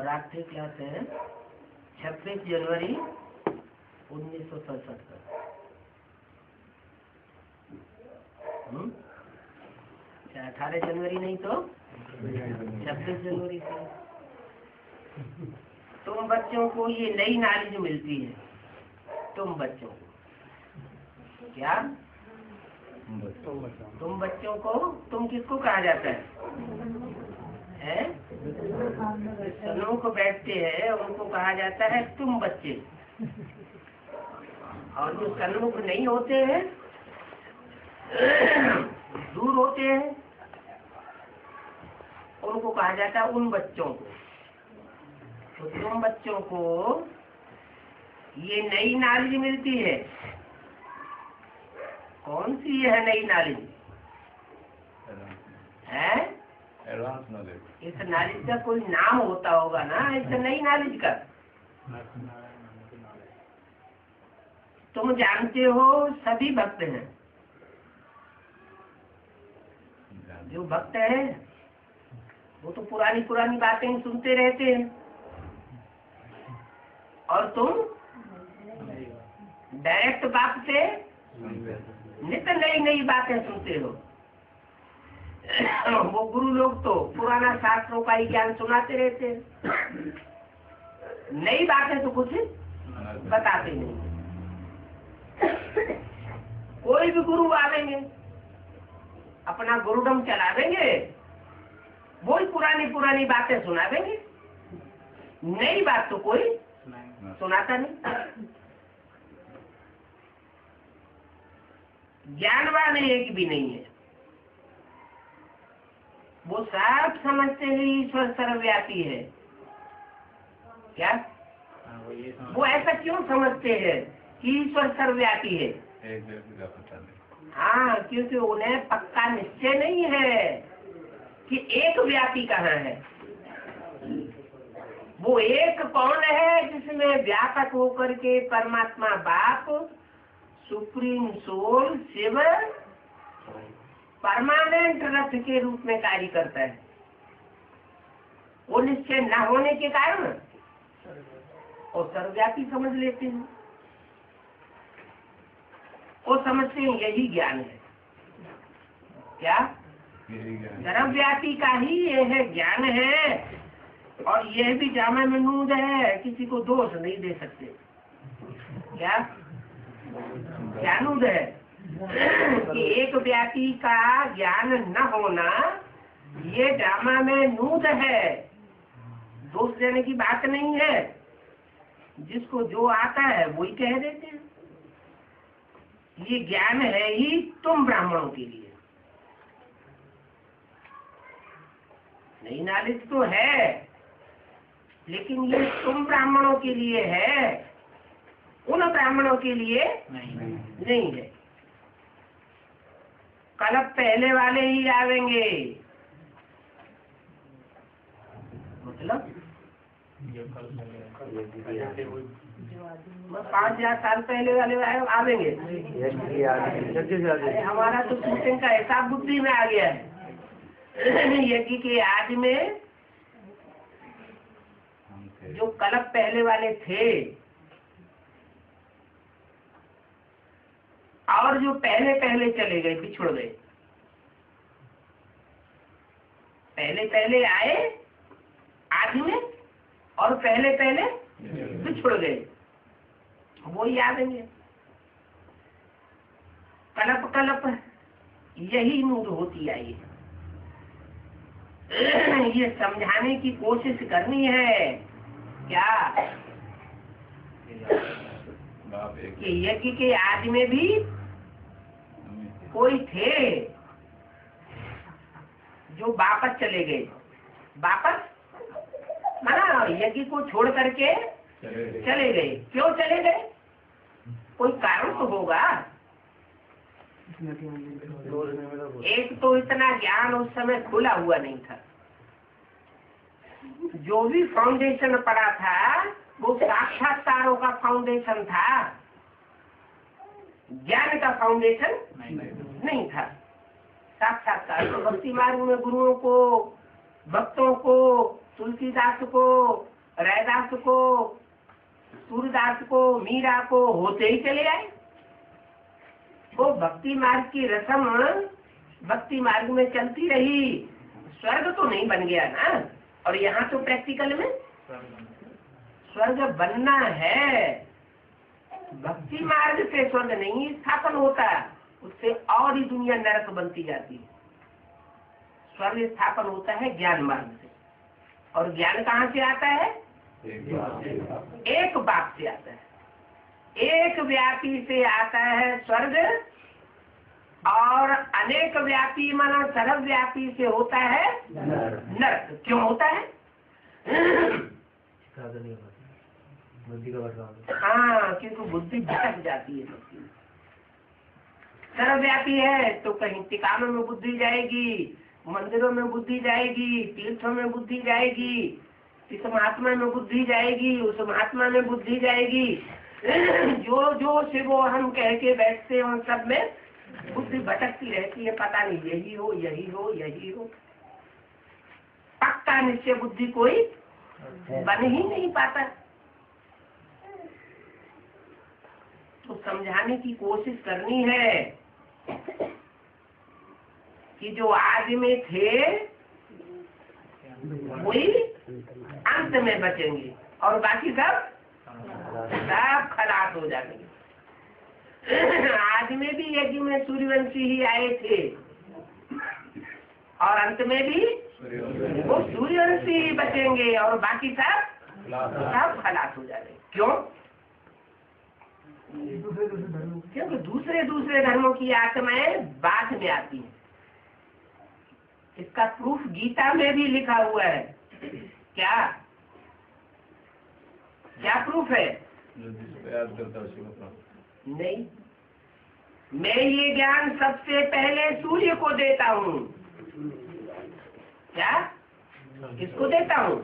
रात्रि क्लास है 26 जनवरी 1967 का। 18 जनवरी नहीं तो 26 जनवरी से तुम बच्चों को ये नई नॉलेज मिलती है। तुम बच्चों को क्या, तुम बच्चों को, तुम किसको कहा जाता है? सन्मुख बैठते हैं उनको कहा जाता है तुम बच्चे, और जो सन्मुख नहीं होते हैं, दूर होते हैं, उनको कहा जाता है उन बच्चों को। तो तुम बच्चों को ये नई नॉलेज मिलती है। कौन सी है नई नॉलेज? है एडवांस नॉलेज। इस नॉलेज का कोई नाम होता होगा ना, इस नई नॉलेज का। तुम जानते हो सभी भक्त हैं। जो भक्त है वो तो पुरानी पुरानी बातें सुनते रहते हैं, और तुम डायरेक्ट बाप से नित्य नई नई बातें सुनते हो। वो गुरु लोग तो पुराना शास्त्रों का ही ज्ञान सुनाते रहते हैं, नई बातें तो कुछ बताते नहीं। कोई भी गुरु आवेंगे, अपना गुरुडम चलावेंगे, वो ही पुरानी पुरानी बातें सुनावेंगे, नई बात तो कोई सुनाता नहीं। ज्ञानवान एक भी नहीं है। वो सब समझते हैं ईश्वर सर्वव्यापी है। क्या वो ऐसा क्यों समझते हैं कि ईश्वर सर्वव्यापी है? हाँ, क्योंकि उन्हें पक्का निश्चय नहीं है कि एक व्यापी कहाँ है। वो एक कौन है जिसमें व्यापक होकर के परमात्मा बाप, सुप्रीम सोल, शिव परमानेंट रथ के रूप में कार्य करता है। वो निश्चय न होने के कारण और सर्वव्यापी समझ लेते हैं। वो समझते हैं यही ज्ञान है। क्या सर्वव्यापी का ही यह ज्ञान है, और यह भी जामा महमूद है, किसी को दोष नहीं दे सकते। क्या ज्ञानूद है कि एक व्यापी का ज्ञान न होना ये ड्रामा में नूद है, दोष देने की बात नहीं है। जिसको जो आता है वही कह देते हैं। ये ज्ञान है ही तुम ब्राह्मणों के लिए। नई नॉलेज तो है, लेकिन ये तुम ब्राह्मणों के लिए है, उन ब्राह्मणों के लिए नहीं है। कल पहले वाले ही आवेंगे, मतलब 5,000 साल पहले वाले आवेंगे। हमारा तो शूटिंग का हिसाब बुद्धि में आ गया है। यज्ञ के आज में जो कल पहले वाले थे और जो पहले पहले चले गए, बिछुड़ गए। पहले पहले आए आज में और पहले पहले बिछुड़ गए, वो याद है। कलप कलप यही नूर होती आई है। ये समझाने की कोशिश करनी है क्या कि यज्ञ के आज में भी कोई थे जो वापस चले गए। वापस माना यज्ञ को छोड़ करके चले गए। क्यों चले गए? कोई कारण तो होगा। एक तो इतना ज्ञान उस समय खुला हुआ नहीं था। जो भी फाउंडेशन पड़ा था वो साक्षात्कारों का फाउंडेशन था, ज्ञान का फाउंडेशन नहीं था। साक्षात्कार तो भक्ति मार्ग में गुरुओं को, भक्तों को, तुलसीदास को, रैदास को, सूरदास को, मीरा को होते ही चले आए। वो भक्ति मार्ग की रस्म भक्ति मार्ग में चलती रही, स्वर्ग तो नहीं बन गया ना। और यहाँ तो प्रैक्टिकल में स्वर्ग बनना है। भक्ति मार्ग से स्वर्ग नहीं स्थापन होता, उससे और ही दुनिया नरक बनती जाती है। स्वर्ग स्थापन होता है ज्ञान मार्ग से। और ज्ञान कहाँ से आता है? एक बात से आता है। एक व्यापी से आता है स्वर्ग, और अनेक व्यापी माना सर्वव्यापी से होता है नरक। क्यों होता है? हाँ, क्योंकि बुद्धि भटक जाती है सबकी। सर्वव्यापी है तो कहीं टिकानों में बुद्धि जाएगी, मंदिरों में बुद्धि जाएगी, तीर्थों में बुद्धि जाएगी, इस महात्मा में बुद्धि जाएगी, उस महात्मा में बुद्धि जाएगी। जो जो शिवो हम कह के बैठते हैं उन सब में बुद्धि भटकती रहती है। पता नहीं यही हो यही हो यही हो। पक्का निश्चय बुद्धि कोई बन ही नहीं पाता। तो समझाने की कोशिश करनी है कि जो आज में थे वही अंत में बचेंगे और बाकी सब खलास हो जाएंगे। आज में भी यज्ञ में सूर्यवंशी ही आए थे और अंत में भी वो सूर्यवंशी ही बचेंगे और बाकी सब खलास हो जाएंगे। क्यों? क्योंकि दूसरे दूसरे धर्मों की आत्माएं बाद में आती हैं। इसका प्रूफ गीता में भी लिखा हुआ है। क्या क्या प्रूफ है? नहीं, मैं ये ज्ञान सबसे पहले सूर्य को देता हूँ। क्या? किसको देता हूँ?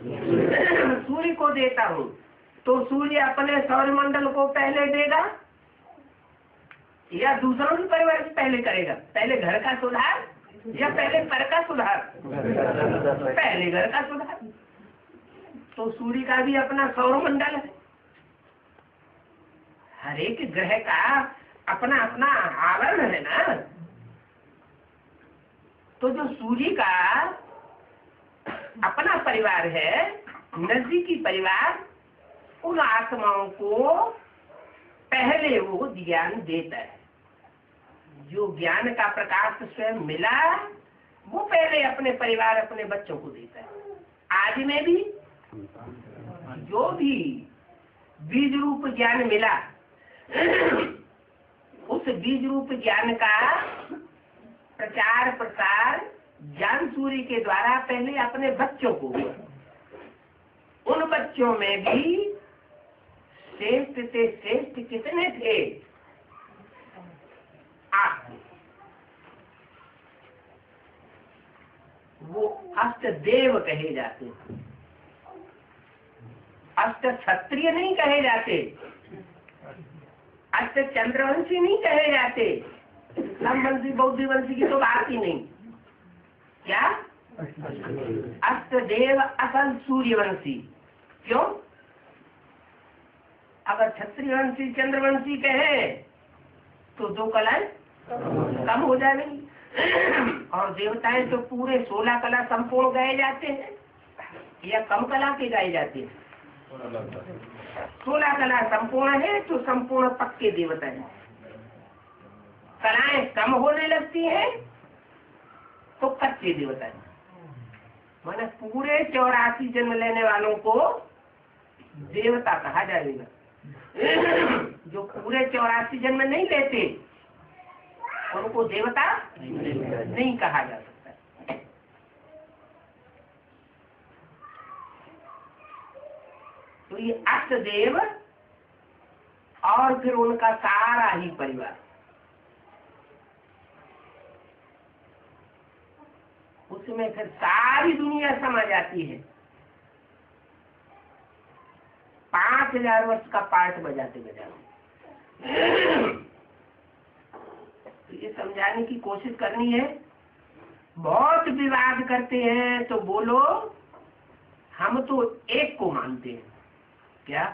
सूर्य को देता हूँ। तो सूर्य अपने सौरमंडल को पहले देगा या दूसरों की परिवार से पहले करेगा? पहले घर का सुधार या पहले पर का सुधार? पहले घर का सुधार। तो सूर्य का भी अपना सौरमंडल है। हर एक ग्रह का अपना अपना आवरण है ना। तो जो सूर्य का अपना परिवार है, नजदीकी परिवार, उन आत्माओं को पहले वो ज्ञान देता है। जो ज्ञान का प्रकाश स्वयं मिला वो पहले अपने परिवार अपने बच्चों को देता है। आज में भी जो भी बीज रूप ज्ञान मिला उस बीज रूप ज्ञान का प्रचार प्रसार ज्ञान सूर्य के द्वारा पहले अपने बच्चों को हुआ। उन बच्चों में भी श्रेष्ठ से श्रेष्ठ कितने थे? आप। वो अष्ट देव कहे जाते, अष्ट क्षत्रिय नहीं कहे जाते, अष्ट चंद्रवंशी नहीं कहे जाते। वंशी बौद्ध वंशी की तो बात ही नहीं। क्या? अष्ट देव असल सूर्यवंशी। क्यों? अगर क्षत्रिय वंशी चंद्रवंशी कहे तो दो कलाएं कम हो जाएंगी। और देवताएं तो पूरे 16 कला संपूर्ण गाए जाते हैं या कम कला के गाए जाते हैं? 16 कला संपूर्ण है तो संपूर्ण पक्के देवता है। कलाएं कम होने लगती हैं तो कच्चे देवता है। माने पूरे 84 जन्म लेने वालों को देवता कहा जाएगा। जो पूरे 84 जन्म नहीं लेते उनको देवता नहीं कहा जा सकता। तो ये अष्टदेव और फिर उनका सारा ही परिवार, उसमें फिर सारी दुनिया समा जाती है। 5000 वर्ष का पाठ बजाते बजाते। तो ये समझाने की कोशिश करनी है। बहुत विवाद करते हैं तो बोलो हम तो एक को मानते हैं। क्या?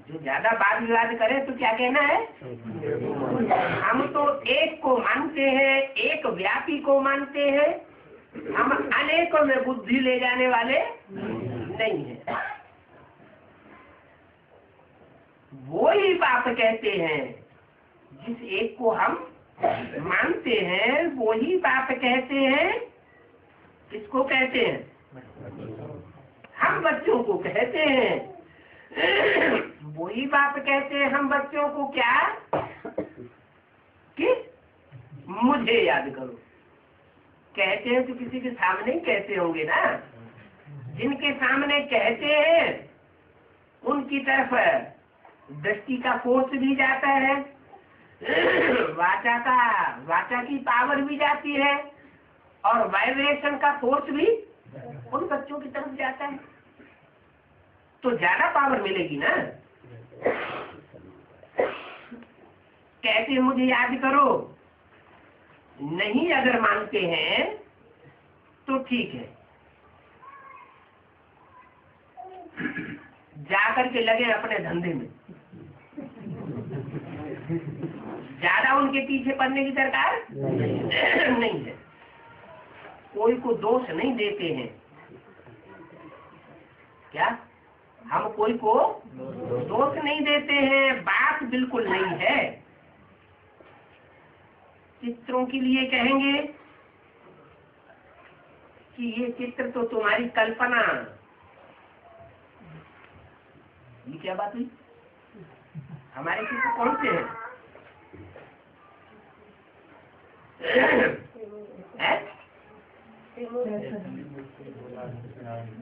जो ज्यादा वाद विवाद करे तो क्या कहना है? हम तो एक को मानते हैं, एक व्यापी को मानते हैं, हम अनेकों में बुद्धि ले जाने वाले नहीं है। वो ही बात कहते हैं, जिस एक को हम मानते हैं वो ही बात कहते हैं। किसको कहते हैं? हम बच्चों को कहते हैं। वही बात कहते हैं हम बच्चों को, क्या कि मुझे याद करो। कहते हैं तो किसी के सामने ही कहते होंगे ना। जिनके सामने कहते हैं उनकी तरफ दृष्टि का फोर्स भी जाता है, वाचा की पावर भी जाती है, और वाइब्रेशन का फोर्स भी उन बच्चों की तरफ जाता है, तो ज्यादा पावर मिलेगी ना। कहते मुझे याद करो, नहीं अगर मानते हैं तो ठीक है, जाकर के लगे अपने धंधे में। ज्यादा उनके पीछे पड़ने की दरकार नहीं है। कोई को दोष नहीं देते हैं। क्या? हम कोई को दोष नहीं देते हैं, बात बिल्कुल नहीं है। चित्रों के लिए कहेंगे कि ये चित्र तो तुम्हारी कल्पना। ये क्या बात हुई? हमारे चित्र कौन से हैं?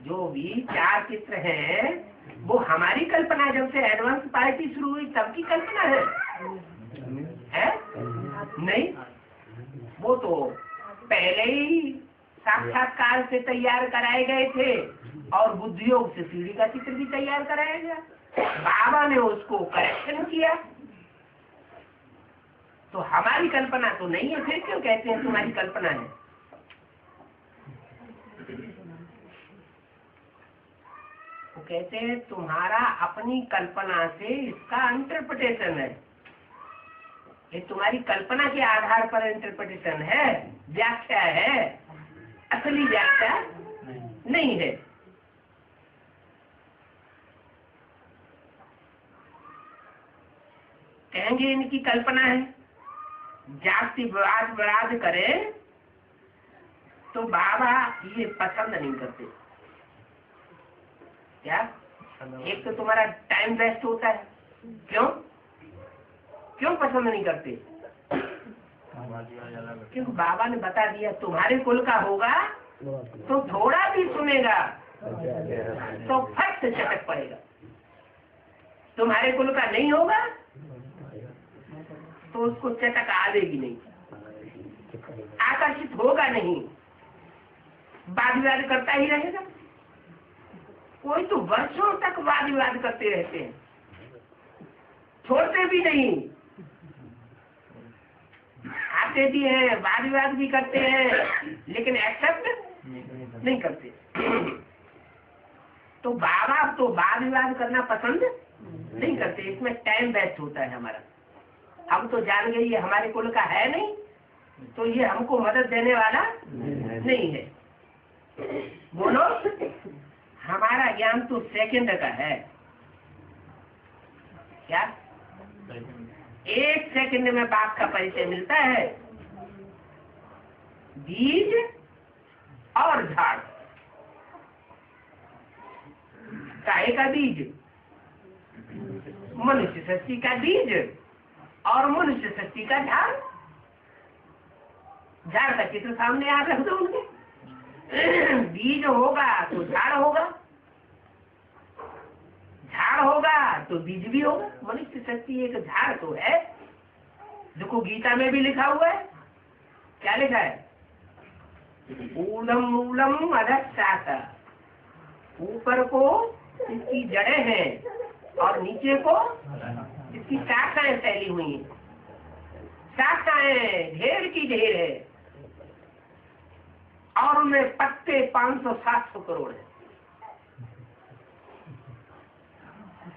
जो भी 4 चित्र हैं वो हमारी कल्पना। जब से एडवांस पार्टी शुरू हुई तब की कल्पना है? नहीं, वो तो पहले ही साक्षात्कार से तैयार कराए गए थे, और बुद्धियोग से सीढ़ी का चित्र भी तैयार कराया गया। बाबा ने उसको करेक्शन किया। तो हमारी कल्पना तो नहीं है, फिर क्यों कहते हैं तुम्हारी कल्पना है? वो कहते हैं तुम्हारा अपनी कल्पना से इसका इंटरप्रिटेशन है। ये तुम्हारी कल्पना के आधार पर इंटरप्रिटेशन है, व्याख्या है, असली व्याख्या नहीं है। कहेंगे इनकी कल्पना है। जाति विवाद करे तो बाबा ये पसंद नहीं करते। क्या? एक तो तुम्हारा टाइम वेस्ट होता है। क्यों पसंद नहीं करते? क्योंकि बाबा ने बता दिया तुम्हारे कुल का होगा तो थोड़ा भी सुनेगा तो फट से चटक पड़ेगा। तुम्हारे कुल का नहीं होगा तो उसको चटक आवेगी नहीं, आकर्षित होगा नहीं, वाद विवाद करता ही रहेगा। कोई तो वर्षों तक वाद विवाद करते रहते हैं, छोड़ते भी नहीं, आते भी हैं, वाद विवाद भी करते हैं, लेकिन एक्सेप्ट नहीं करते। तो बाबा तो वाद विवाद करना पसंद नहीं करते। इसमें टाइम वेस्ट होता है हमारा। हम तो जान गए ये हमारे कुल का है नहीं, तो ये हमको मदद देने वाला नहीं है। बोलो, हमारा ज्ञान तो सेकंड का है। क्या? 1 सेकंड में बाप का परिचय मिलता है। बीज और झाड़। काहे का बीज? मनुष्य सृष्टि का बीज और मनुष्य सृष्टि का झाड़। झाड़ का चित्र सामने आ रख दो उनके। बीज होगा तो झाड़ होगा, झाड़ होगा तो बीज भी होगा। मनुष्य सृष्टि एक झाड़ तो है। देखो गीता में भी लिखा हुआ है। क्या लिखा है? ऊलम मूलम अधस्तात्। ऊपर को इसकी जड़ें हैं और नीचे को इसकी शाखाएं फैली हुई हैं। शाखाएं ढेर की ढेर है और उनमें पत्ते 500-700 करोड़ है।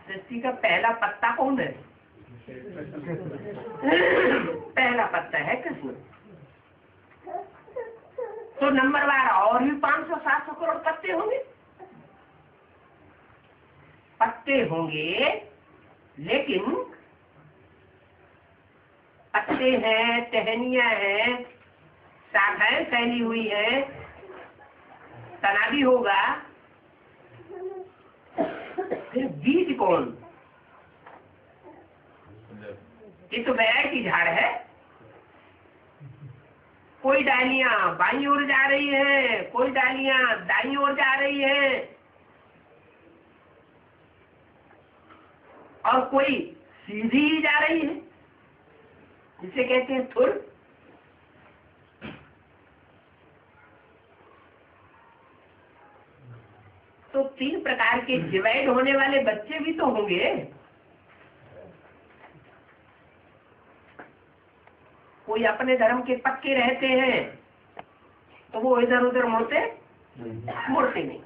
सृष्टि का पहला पत्ता कौन है? पहला पत्ता है कृष्ण। तो नंबरवार और भी 500-700 करोड़ पत्ते होंगे। पत्ते होंगे, लेकिन पत्ते हैं, टहनियां हैं, शाखाएं फैली हुई है, तना भी होगा, फिर बीज कौन? ये तो वैरायटी झाड़ है। कोई डालियां बाईं ओर जा रही है, कोई डालियां दाईं ओर जा रही है, और कोई सीधी ही जा रही है, जिसे कहते हैं थुर। तो 3 प्रकार के डिवाइड होने वाले बच्चे भी तो होंगे। कोई अपने धर्म के पक्के रहते हैं तो वो इधर उधर मुड़ते नहीं।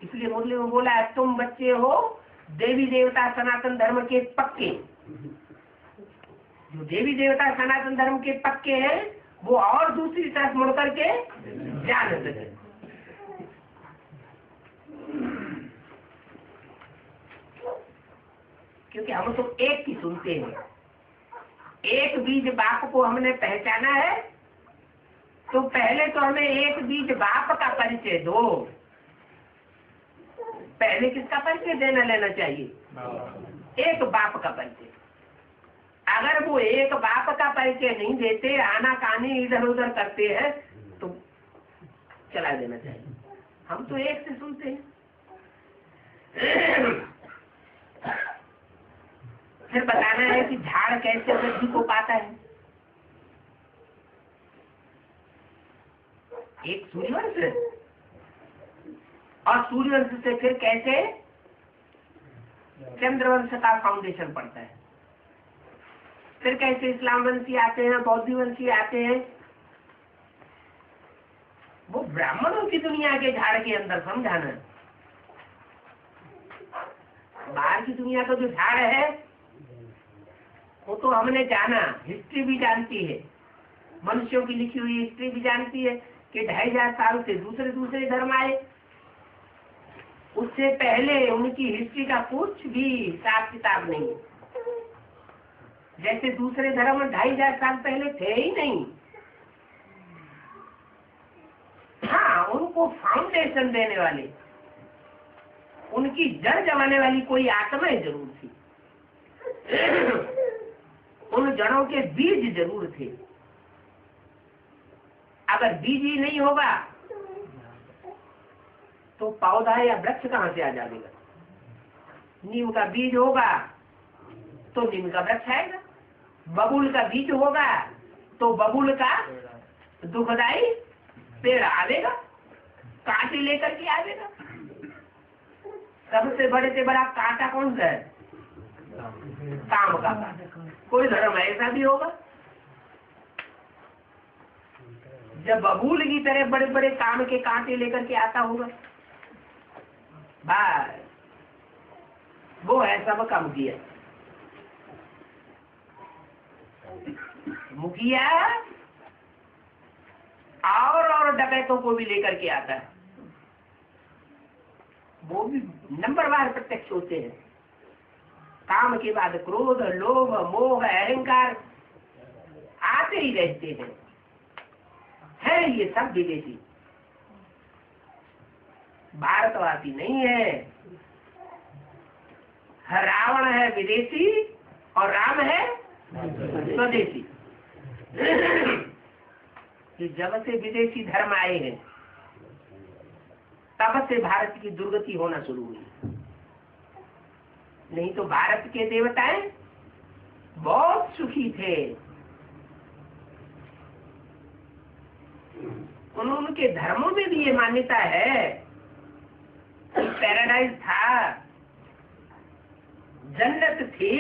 इसलिए मुरली में बोला है, तुम बच्चे हो देवी देवता सनातन धर्म के पक्के। जो देवी देवता सनातन धर्म के पक्के हैं वो और दूसरी तरफ मुड़ करके जान सके। क्योंकि हम तो एक ही सुनते हैं। एक बीज बाप को हमने पहचाना है, तो पहले तो हमें एक बीज बाप का परिचय दो। पहले किसका परिचय देना लेना चाहिए? एक बाप का परिचय। अगर वो एक बाप का परिचय नहीं देते, आना कानी इधर उधर करते हैं, तो चला देना चाहिए। हम तो एक से सुनते हैं। फिर बताना है कि झाड़ कैसे वृद्धि को पाता है। एक सूर्यवंश, और सूर्यवंश से फिर कैसे चंद्रवंश का फाउंडेशन पड़ता है। फिर कैसे इस्लाम वंशी आते हैं, बौद्ध वंशी आते हैं। वो ब्राह्मणों की दुनिया के झाड़ के अंदर समझाना। बाहर की दुनिया का जो झाड़ है वो तो हमने जाना, हिस्ट्री भी जानती है, मनुष्यों की लिखी हुई हिस्ट्री भी जानती है कि 2500 साल से दूसरे धर्म आए। उससे पहले उनकी हिस्ट्री का कुछ भी हिसाब किताब नहीं। जैसे दूसरे धर्म 2500 साल पहले थे ही नहीं। हाँ, उनको फाउंडेशन देने वाले, उनकी जड़ जमाने वाली कोई आत्माएं जरूर थी। उन जड़ों के बीज जरूर थे। अगर बीज ही नहीं होगा तो पौधा या वृक्ष कहां से आ जाएगा? नीम का बीज होगा तो नीम का वृक्ष आएगा। बबूल का बीज होगा तो बबूल का दुखदाई पेड़ आवेगा, कांटे लेकर के आवेगा। सबसे बड़े से बड़ा कांटा कौन सा है? काम का कांटा। कोई धर्म ऐसा भी होगा जब बबूल की तरह बड़े बड़े काम के कांटे लेकर के आता होगा? बस वो है सब का मुखिया। मुखिया और डकैतों को भी लेकर के आता है। वो भी नंबरवार प्रत्यक्ष होते हैं। काम के बाद क्रोध, लोभ, मोह, अहंकार आते ही रहते हैं। है ये सब विदेशी, भारतवासी नहीं है। रावण है विदेशी और राम है स्वदेशी। जब से विदेशी धर्म आए हैं तब से भारत की दुर्गति होना शुरू हुई। नहीं तो भारत के देवताएं बहुत सुखी थे। उनके धर्मों में भी ये मान्यता है कि पैराडाइज था, जन्नत थी,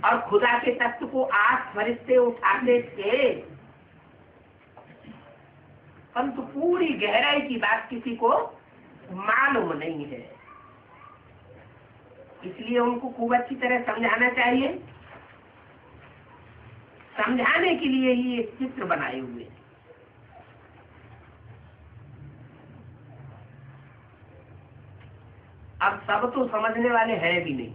और खुदा के तख्त को 8 फरिश्ते उठाते थे, परंतु पूरी गहराई की बात किसी को मालूम नहीं है। इसलिए उनको खूब अच्छी तरह समझाना चाहिए। समझाने के लिए ही एक चित्र बनाए हुए। अब सब तो समझने वाले हैं भी नहीं।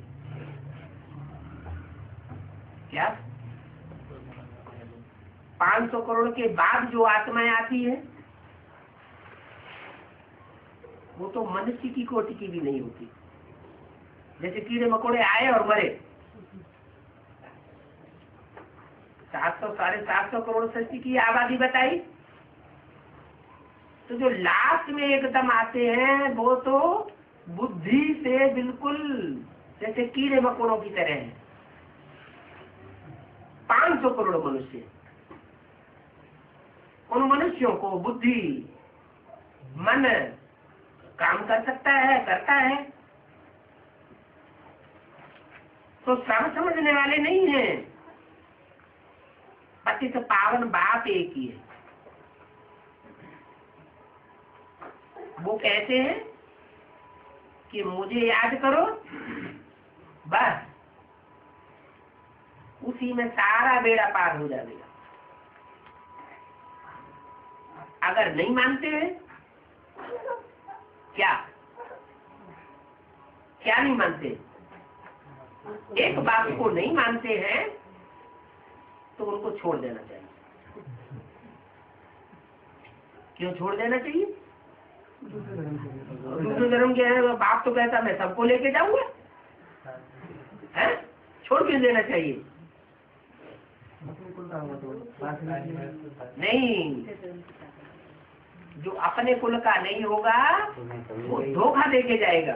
क्या 500 करोड़ के बाद जो आत्माएं आती है वो तो मनुष्य की कोटि की भी नहीं होती। जैसे कीड़े मकोड़े आए और मरे, 700 साढ़े 700 करोड़ सृष्टि की आबादी बताई, तो जो लास्ट में एकदम आते हैं वो तो बुद्धि से बिल्कुल जैसे कीड़े मकोड़ों की तरह है। 500 करोड़ मनुष्य, उन मनुष्यों को बुद्धि मन काम कर सकता है, करता है, तो सब समझने वाले नहीं हैं। पतित पावन बाप एक ही है। वो कहते हैं कि मुझे याद करो, बस उसी में सारा बेड़ा पार हो जाएगा। अगर नहीं मानते हैं, क्या क्या नहीं मानते, एक बात को नहीं मानते हैं तो उनको छोड़ देना चाहिए। क्यों छोड़ देना चाहिए? दूसरे धर्म के हैं, बाप तो कहता मैं सबको लेके जाऊंगा, है? छोड़ क्यों देना चाहिए? नहीं, जो अपने कुल का नहीं होगा वो धोखा दे के जाएगा,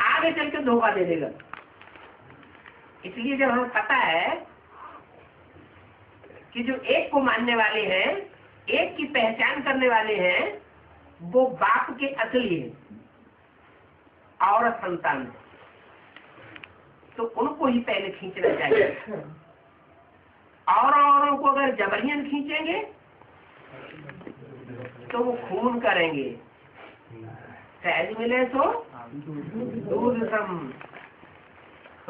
आगे चल के धोखा दे देगा। इसलिए जब हमें पता है कि जो एक को मानने वाले हैं, एक की पहचान करने वाले हैं, वो बाप के असली है, औरत संतान है, तो उनको ही पहले खींचना चाहिए। और औरों को अगर जबरियन खींचेंगे तो वो खून करेंगे। सहज मिले तो दूध सम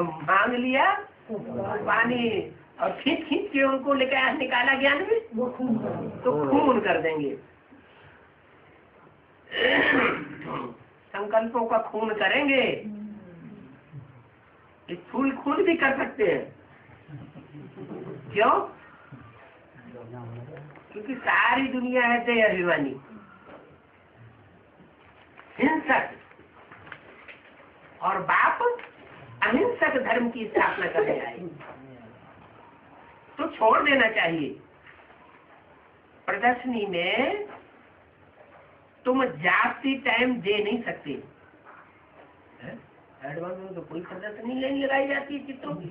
मांग लिया पानी, और खींच खींच के उनको लेकर निकाला ज्ञान में तो खून कर देंगे। संकल्पों का खून करेंगे। स्थूल खून भी कर सकते हैं। क्यों? क्योंकि सारी दुनिया है दया अभिमानी, हिंसक, और बाप अहिंसक धर्म की स्थापना करने आए, तो छोड़ देना चाहिए। प्रदर्शनी में तुम जाति टाइम दे नहीं सकते। एडवांस में तो कोई प्रदर्शनी नहीं लगाई जाती है। चित्रों की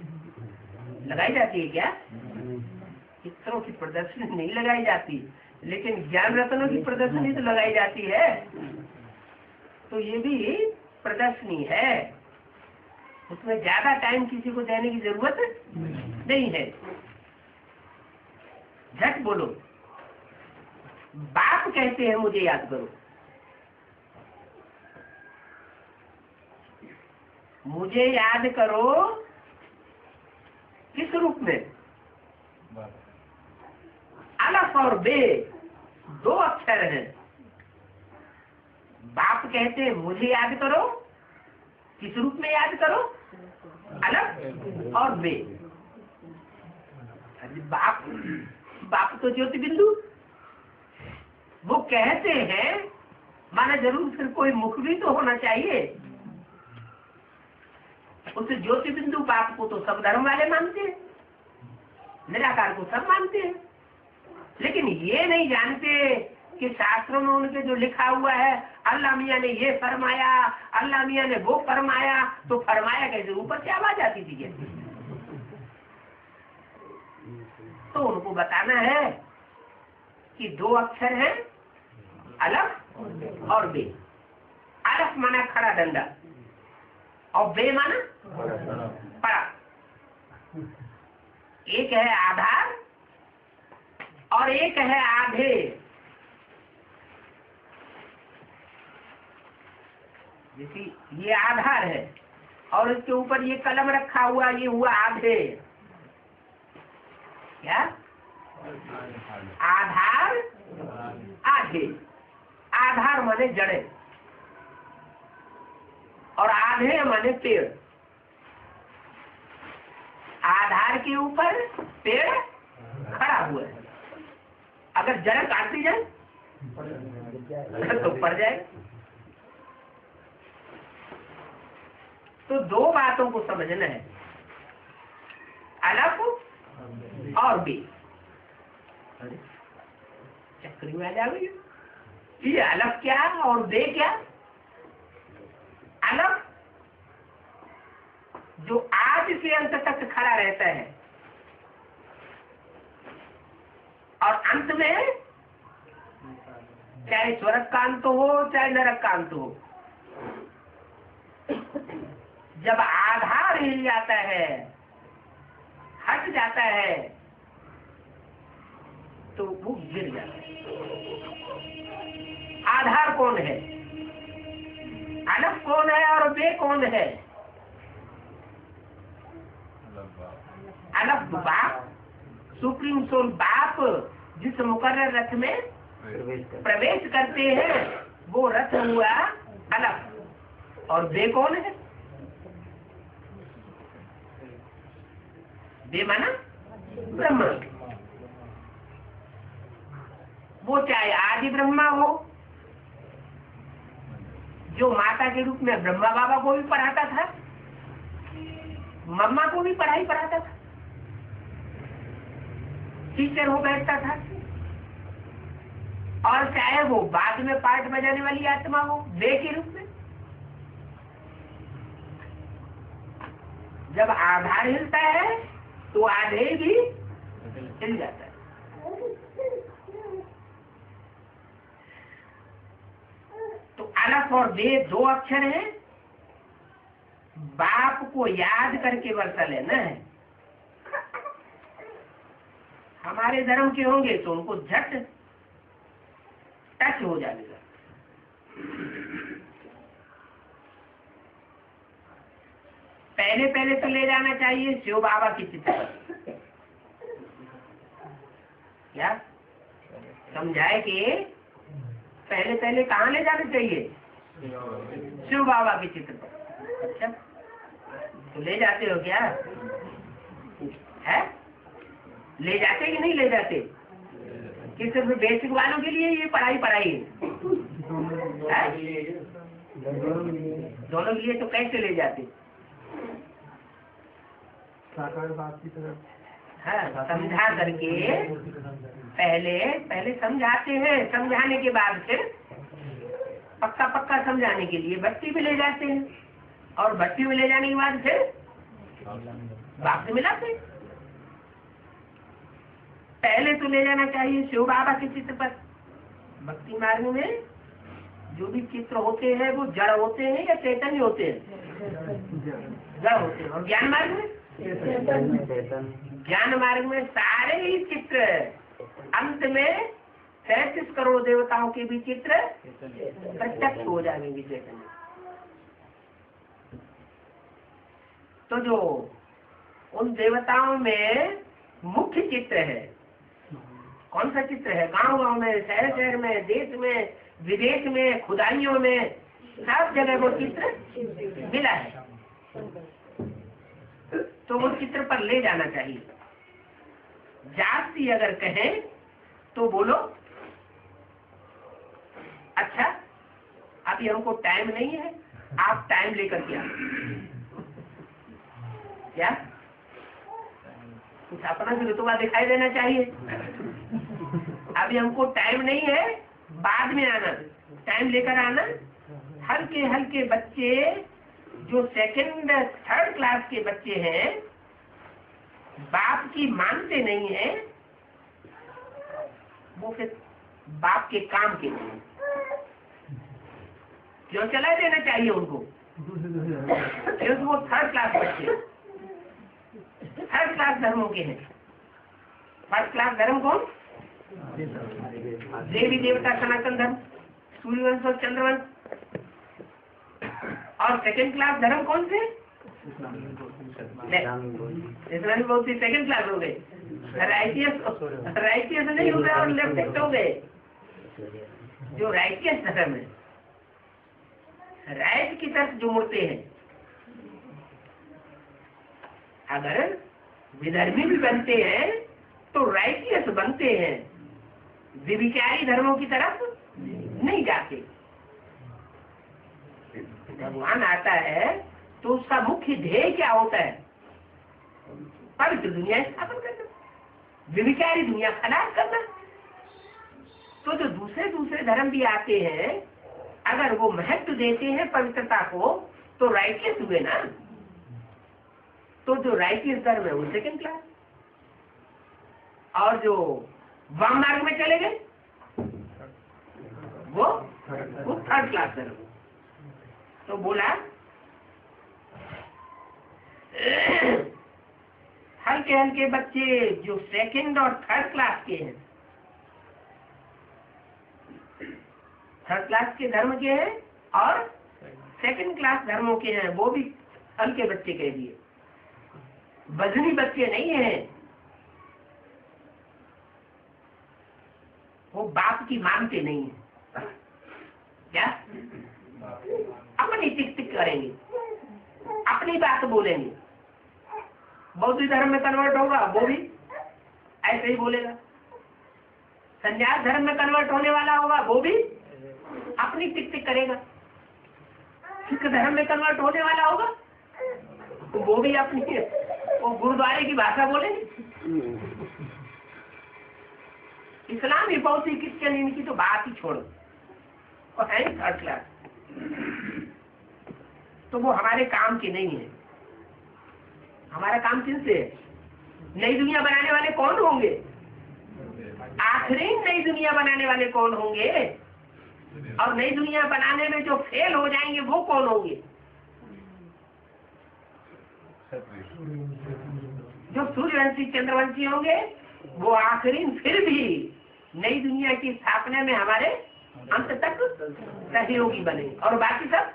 लगाई जाती है क्या? चित्रों की प्रदर्शनी नहीं लगाई जाती, लेकिन ज्ञान रत्नों की प्रदर्शनी तो लगाई जाती है। तो ये भी प्रदर्शनी है, उसमें ज्यादा टाइम किसी को देने की जरूरत नहीं है। झट बोलो, बाप कहते हैं मुझे याद करो। मुझे याद करो किस रूप में? अलफ और बे 2 अक्षर हैं। बाप कहते हैं मुझे याद करो, किस रूप में याद करो? अलफ और बे। बाप तो ज्योति बिंदु, वो कहते हैं, माना जरूर फिर कोई मुख भी तो होना चाहिए। उस ज्योति बिंदु बाप को तो सब धर्म वाले मानते हैं, निराकार को सब मानते हैं, लेकिन ये नहीं जानते कि शास्त्रों में उनके जो लिखा हुआ है, अल्लाह मियाँ ने ये फरमाया, अल्लाह मियाँ ने वो फरमाया, तो फरमाया कैसे? ऊपर से आवाज आती थी क्या? तो उनको बताना है कि 2 अक्षर हैं, अलफ और बे। अलफ माना खड़ा डंडा और बे माना परा, एक है आधार और एक है आधे। जैसे ये आधार है और इसके ऊपर ये कलम रखा हुआ, ये हुआ आधे। क्या? आधार आधे। आधार माने जड़े और आधे माने पेड़। आधार के ऊपर पेड़ खड़ा हुआ है, अगर जड़ काटती जाए तो पड़ जाए। तो दो बातों को समझना है, अलफ और बे। चक्री में आ जाएगी। ये अलफ क्या और बे क्या? अलफ जो आज से अंत तक खड़ा रहता है और अंत में चाहे स्वर्ग का अंत हो चाहे नरक का अंत हो, जब आधार हिल जाता है, हट जाता है, तो वो गिर जाता है। आधार कौन है, अलफ कौन है और बे कौन है? अलफ बाप, सुप्रीम सोल बाप, जिस मुकर्रर रथ में प्रवेश करते हैं वो रथ हुआ अलफ। और बे कौन है? बे माना ब्रह्मा। वो चाहे आदि ब्रह्मा हो, जो माता के रूप में ब्रह्मा बाबा को भी पढ़ाता था, मम्मा को भी पढ़ाई पढ़ाता था, टीचर हो बैठता था। और चाहे वो बाद में पार्ट बजाने वाली आत्मा हो, बे के रूप में। जब आधार हिलता है तो आधे भी हिल जाता है। तो अलफ और बे दो अक्षर हैं। बाप को याद करके वर्षा लेना है। हमारे धर्म के होंगे तो उनको झट टच हो जाएगा। पहले पहले तो ले जाना चाहिए शिव बाबा की चित्र पर। क्या समझाए कि पहले पहले कहाँ ले जाना चाहिए? शिव बाबा की चित्र पर। अच्छा, तो ले जाते हो क्या? है ले जाते कि नहीं ले जाते? कि सिर्फ बेसिक वालों के लिए ये पढ़ाई है? दोनों के लिए। तो कैसे ले जाते? हाँ, समझा करके पहले समझाते हैं। समझाने के बाद फिर पक्का समझाने के लिए भट्टी में ले जाते हैं और भट्टी में ले जाने के बाद फिर बाप से मिलाते हैं। पहले तो ले जाना चाहिए शिव बाबा के चित्र पर। भक्ति मार्ग में जो भी चित्र होते हैं वो जड़ होते हैं या चैतन्य होते हैं? जड़ होते हैं। और ज्ञान मार्ग में ज्ञान मार्ग में सारे ही चित्र अंत में 33 करोड़ देवताओं के भी चित्र प्रत्यक्ष हो जाएंगे चैतन्य। तो जो उन देवताओं में मुख्य चित्र है, कौन सा चित्र है? गांव गांव में, शहर शहर में, देश में, विदेश में, खुदाइयों में, सब जगह वो चित्र मिला है। तो वो चित्र पर ले जाना चाहिए। जाति अगर कहें तो बोलो अच्छा अभी हमको टाइम नहीं है, आप टाइम लेकर के आओ। क्या कुछ अपना भी रुतबा दिखाई देना चाहिए। अभी हमको टाइम नहीं है, बाद में आना, टाइम लेकर आना। हल्के हल्के बच्चे जो सेकंड थर्ड क्लास के बच्चे हैं, बाप की मानते नहीं है, वो फिर बाप के काम के नहीं। क्यों चला देना चाहिए उनको? क्योंकि वो थर्ड क्लास बच्चे। थर्ड क्लास धर्मों के हैं। फर्स्ट क्लास धर्म कौन? देवी देवता सनातन धर्म, सूर्यवंश और चंद्रवंश। और सेकंड क्लास धर्म कौन से? इस्लामी बहुत सी सेकंड क्लास हो गए। राइटियस नहीं हो गए और लेफ्ट हो गए। जो राइटियस धर्म है, राइट की तरफ जो मुड़ते हैं, अगर विधर्मी भी बनते हैं तो राइटियस बनते हैं, विभिचारी धर्मों की तरफ नहीं जाते। भगवान आता है तो उसका मुख्य ध्येय क्या होता है? पवित्र दुनिया स्थापन करना, विभिचारी दुनिया खलास करना। तो जो दूसरे दूसरे धर्म भी आते हैं, अगर वो महत्व देते हैं पवित्रता को, तो राइटियस हुए ना। तो जो राइटियस धर्म है वो सेकंड क्लास, और जो वाम मार्ग में चले गए वो थर्ड क्लास धर्म। तो बोला हल्के हल्के बच्चे जो सेकंड और थर्ड क्लास के हैं, थर्ड क्लास के धर्म के हैं और सेकंड क्लास धर्मों के हैं, वो भी हल्के बच्चे कह दिए, बजनी बच्चे नहीं हैं। वो बाप की मानते नहीं है। क्या? अपनी टिक टिक करेंगे, अपनी बात बोलेंगे। बौद्ध धर्म में कन्वर्ट होगा वो भी ऐसे ही बोलेगा। संन्यास धर्म में कन्वर्ट होने वाला होगा वो भी अपनी टिक टिक करेगा। सिख धर्म में कन्वर्ट होने वाला होगा तो वो भी अपनी वो गुरुद्वारे की भाषा बोलेंगे। इस्लाम ही बहुत ही क्रिश्चियन, इनकी तो बात ही छोड़ो, वो है थर्ड क्लास। तो वो हमारे काम की नहीं है। हमारा काम किनसे है? नई दुनिया बनाने वाले कौन होंगे? आखिरी नई दुनिया बनाने वाले कौन होंगे? और नई दुनिया बनाने में जो फेल हो जाएंगे वो कौन होंगे? जो सूर्यवंशी चंद्रवंशी होंगे वो आखिरी फिर भी नई दुनिया की स्थापना में हमारे अंत तक सहयोगी बने, और बाकी सब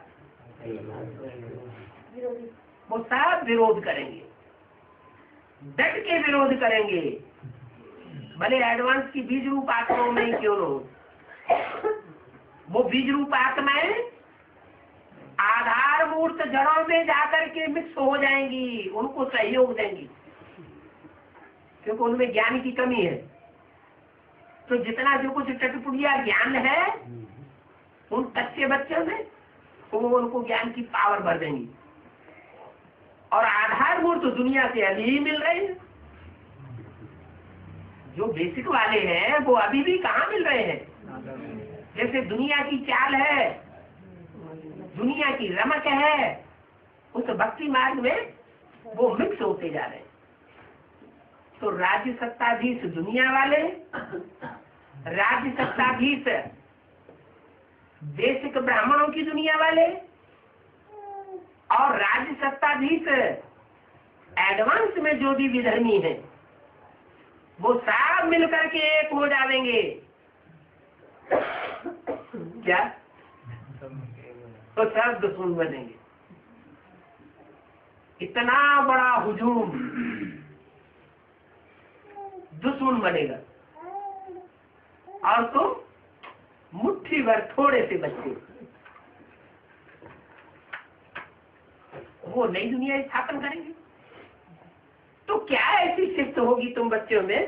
वो सब विरोध करेंगे, डट के विरोध करेंगे, भले एडवांस की बीज रूप आत्माओं में क्यों न हो। वो बीज रूप आत्माएं आधारभूत जड़ों में जाकर के मिक्स हो जाएंगी, उनको सहयोग देंगी, क्योंकि उनमें ज्ञान की कमी है। तो जितना जो कुछ टटपुटिया ज्ञान है उन कच्चे बच्चों में, वो उनको ज्ञान की पावर भर देंगी। और आधारभूत तो दुनिया से अभी ही मिल रहे हैं। जो बेसिक वाले हैं वो अभी भी कहाँ मिल रहे हैं। जैसे दुनिया की चाल है, दुनिया की रमक है, उस भक्ति मार्ग में वो मिक्स होते जा रहे हैं। तो राज्य सत्ताधीश दुनिया वाले, राज्य सत्ताधीश बेसिक ब्राह्मणों की दुनिया वाले, और राज्य सत्ताधीश एडवांस में जो भी विधर्मी है, वो सब मिलकर के एक हो जाएंगे। क्या? तो सब दुश्मन बनेंगे। इतना बड़ा हुजूम दुश्मन बनेगा, और तुम मुट्ठी भर थोड़े से बच्चे, वो नई दुनिया स्थापन करेंगे। तो क्या ऐसी शिफ्ट होगी तुम बच्चों में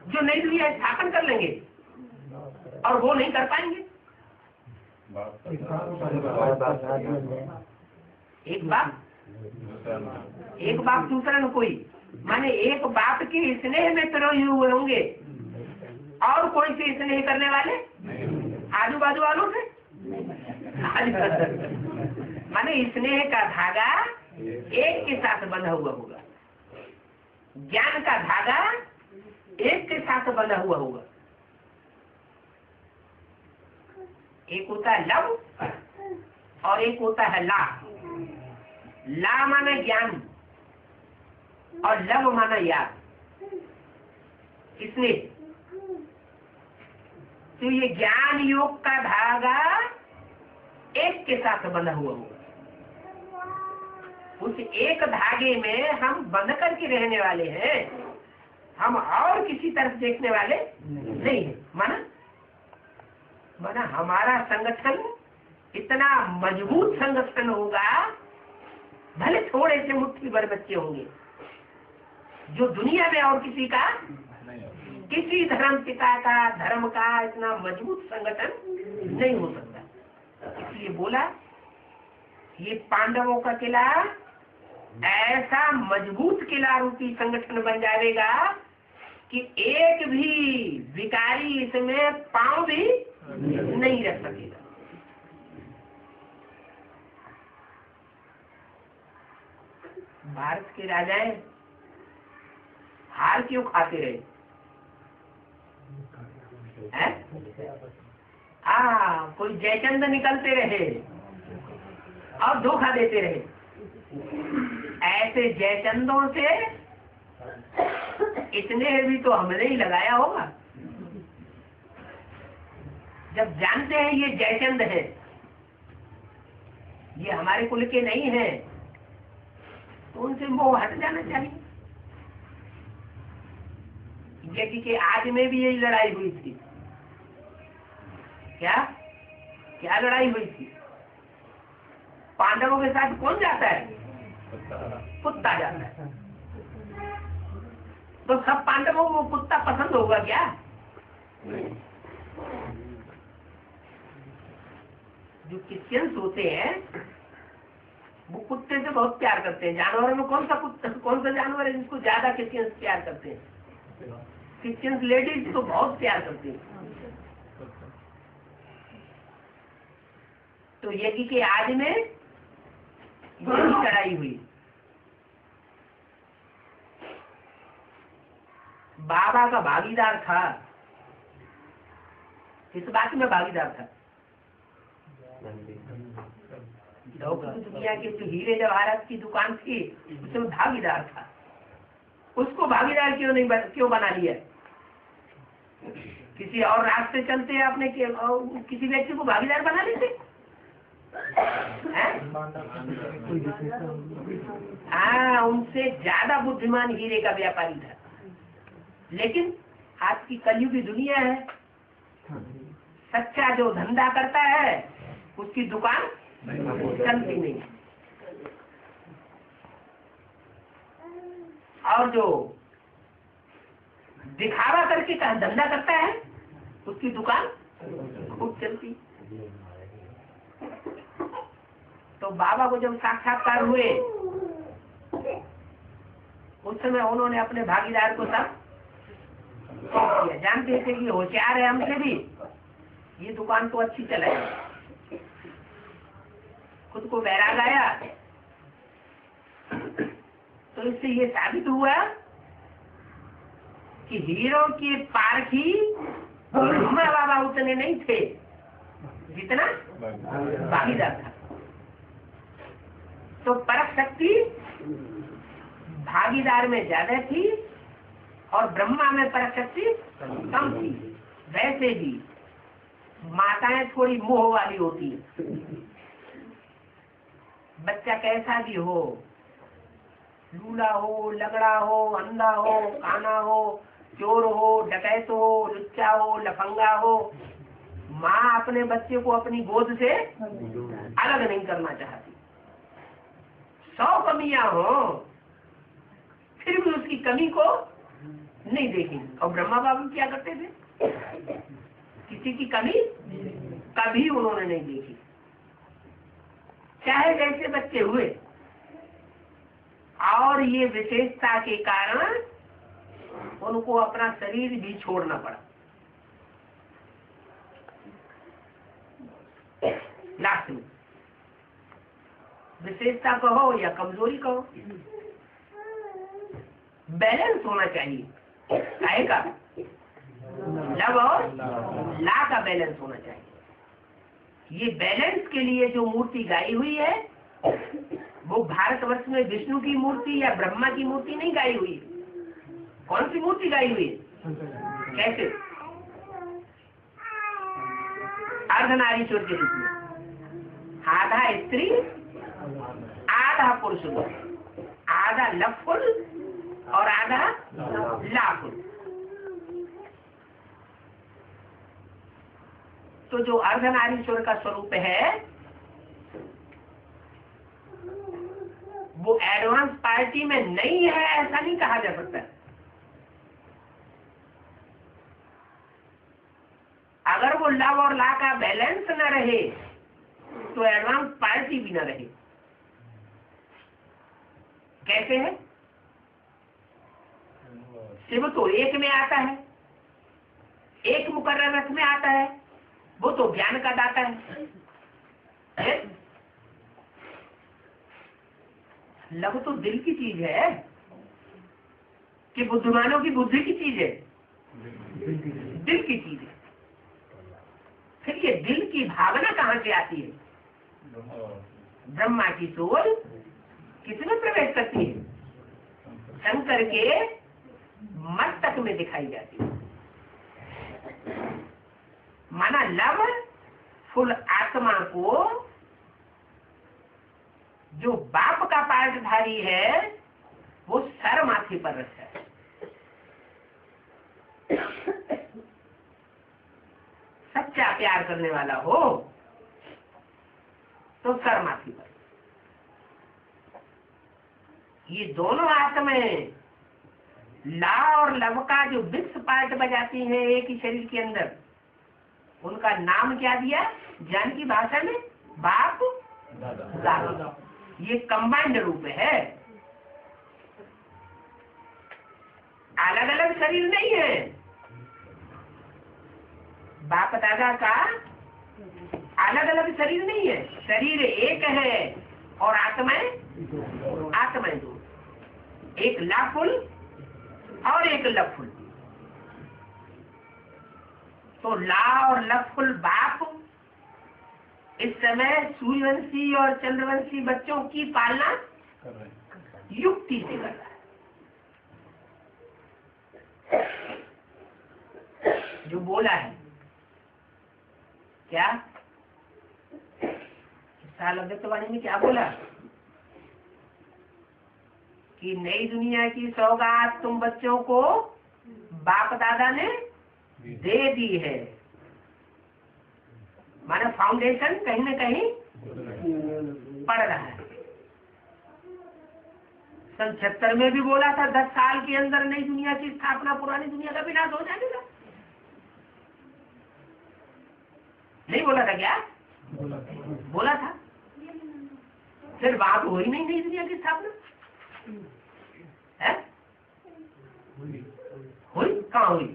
जो नई दुनिया स्थापन कर लेंगे और वो नहीं कर पाएंगे? एक बाप दूसरा न कोई, माने एक बाप के स्नेह में पिरोए हुए होंगे और कोई से स्नेह करने वाले आजू बाजू वालों से माने स्नेह का धागा एक के साथ बंधा हुआ होगा, ज्ञान का धागा एक के साथ बंधा हुआ होगा। एक होता है लव और एक होता है ला। ला माने ज्ञान, और लव माना याद, इसलिए तो ये ज्ञान योग का धागा एक के साथ बंधा हुआ होगा। उस एक धागे में हम बंध करके रहने वाले हैं, हम और किसी तरफ देखने वाले नहीं है। माना हमारा संगठन इतना मजबूत संगठन होगा, भले थोड़े से मुट्ठी भर बच्चे होंगे, जो दुनिया में और किसी का, किसी धर्म पिता का, धर्म का इतना मजबूत संगठन नहीं हो सकता। इसलिए बोला ये पांडवों का किला ऐसा मजबूत किला रूपी संगठन बन जाएगा कि एक भी भिखारी इसमें पांव भी नहीं रख सकेगा। भारत के राजाएं हार क्यों खाते रहे? कोई जयचंद निकलते रहे और धोखा देते रहे। ऐसे जयचंदों से इतने भी तो हमने ही लगाया होगा। जब जानते हैं ये जयचंद है, ये हमारे कुल के नहीं है, तो उनसे मोह हट जाना चाहिए। यज्ञ के आज में भी यही लड़ाई हुई थी। क्या लड़ाई हुई थी? पांडवों के साथ कौन जाता है? कुत्ता जाता है। तो सब पांडवों को कुत्ता पसंद होगा क्या? जो क्रिश्चियंस होते हैं वो कुत्ते से बहुत प्यार करते हैं। जानवरों में कौन सा जानवर है जिसको ज्यादा क्रिश्चियंस प्यार करते हैं? क्रिश्चियंस लेडीज तो बहुत प्यार करती है। तो यज्ञ के आज में यही लड़ाई हुई। बाबा का भागीदार था, इस बात में भागीदार था। दुनिया के जो हीरे जवाहरात की दुकान थी उसमें भागीदार था। उसको भागीदार क्यों बना लिया? किसी और रास्ते चलते आपने किसी व्यक्ति को भागीदार बना लेते? उनसे ज्यादा बुद्धिमान हीरे का व्यापारी था। लेकिन आज की कलयुगी दुनिया है, सच्चा जो धंधा करता है उसकी दुकान चलती नहीं, और जो दिखावा करके धंधा करता है उसकी दुकान खूब चलती। तो बाबा को जब साक्षात्कार हुए उस समय उन्होंने अपने भागीदार को सब किया। जानते थे कि होशियार है हमसे भी, ये दुकान तो अच्छी चलेगी। खुद को वैराग आया तो इससे ये साबित हुआ कि हीरो के पारखी ब्रह्मा बाबा उतने नहीं थे जितना भागीदार था। तो परख शक्ति भागीदार में ज्यादा थी और ब्रह्मा में परख शक्ति कम थी। वैसे भी माताएं थोड़ी मोह वाली होती है। बच्चा कैसा भी हो, लूला हो, लगड़ा हो, अंधा हो, काना हो, चोर हो, डकैत हो, लुच्चा हो, लफंगा हो, माँ अपने बच्चे को अपनी गोद से अलग नहीं करना चाहती। 100 कमियां हो फिर भी उसकी कमी को नहीं देखी। और ब्रह्मा बाबू क्या करते थे? किसी की कमी कभी उन्होंने नहीं देखी, चाहे जैसे बच्चे हुए। और ये विशेषता के कारण उनको अपना शरीर भी छोड़ना पड़ा। लास्ट में विशेषता कहो या कमजोरी कहो, बैलेंस होना चाहिए। काहे का? लव और ला का बैलेंस होना चाहिए। ये बैलेंस के लिए जो मूर्ति गाई हुई है वो भारतवर्ष में विष्णु की मूर्ति या ब्रह्मा की मूर्ति नहीं गाई हुई है। कौन सी मूर्ति गाई हुई है? कैसे? अर्धनारीश्वर के रूप में, आधा स्त्री आधा पुरुष, आधा लफुल और आधा लाफुल। तो जो अर्धनारीश्वर का स्वरूप है वो एडवांस पार्टी में नहीं है, ऐसा नहीं कहा जा सकता। अगर वो लव और ला का बैलेंस न रहे तो एडवांस पार्टी भी न रहे। कैसे है? शिव तो एक में आता है, एक मुकर्रर रथ में आता है, वो तो ज्ञान का दाता है। लव तो दिल की चीज है कि बुद्धिमानों की बुद्धि की चीज है, दिल की चीज है। फिर ये दिल की भावना कहाँ से आती है? ब्रह्मा की सोल किसमें प्रवेश करती है? शंकर के मस्तक में दिखाई जाती है। माना लव फुल आत्मा को जो बाप का पाठधारी है वो सर माथे पर रखता है। सच्चा प्यार करने वाला हो तो सर माथे पर। ये दोनों आत्माएं ला और लव का जो विक्स पार्ट बजाती हैं एक ही शरीर के अंदर, उनका नाम क्या दिया? ज्ञान की भाषा में बाप दादा। ये कंबाइंड रूप है, अलग अलग शरीर नहीं है। बाप दादा का अलग अलग शरीर नहीं है, शरीर एक है और आत्माएं दो। एक लाफुल और एक लफुल। तो ला और लफुल बाप इस समय सूर्यवंशी और चंद्रवंशी बच्चों की पालना युक्ति से कर रहा है। जो बोला है क्या साल अव्यक्तवाणी में क्या बोला कि नई दुनिया की सौगात तुम बच्चों को बाप दादा ने दे दी है। माना फाउंडेशन कहीं न कहीं पड़ रहा है। सन 76 में भी बोला था 10 साल के अंदर नई दुनिया की स्थापना, पुरानी दुनिया का विनाश हो जाएगा। नहीं बोला था क्या? बोला था। फिर बात हो ही नहीं नई दुनिया की स्थापना है? हुई? कहाँ हुई?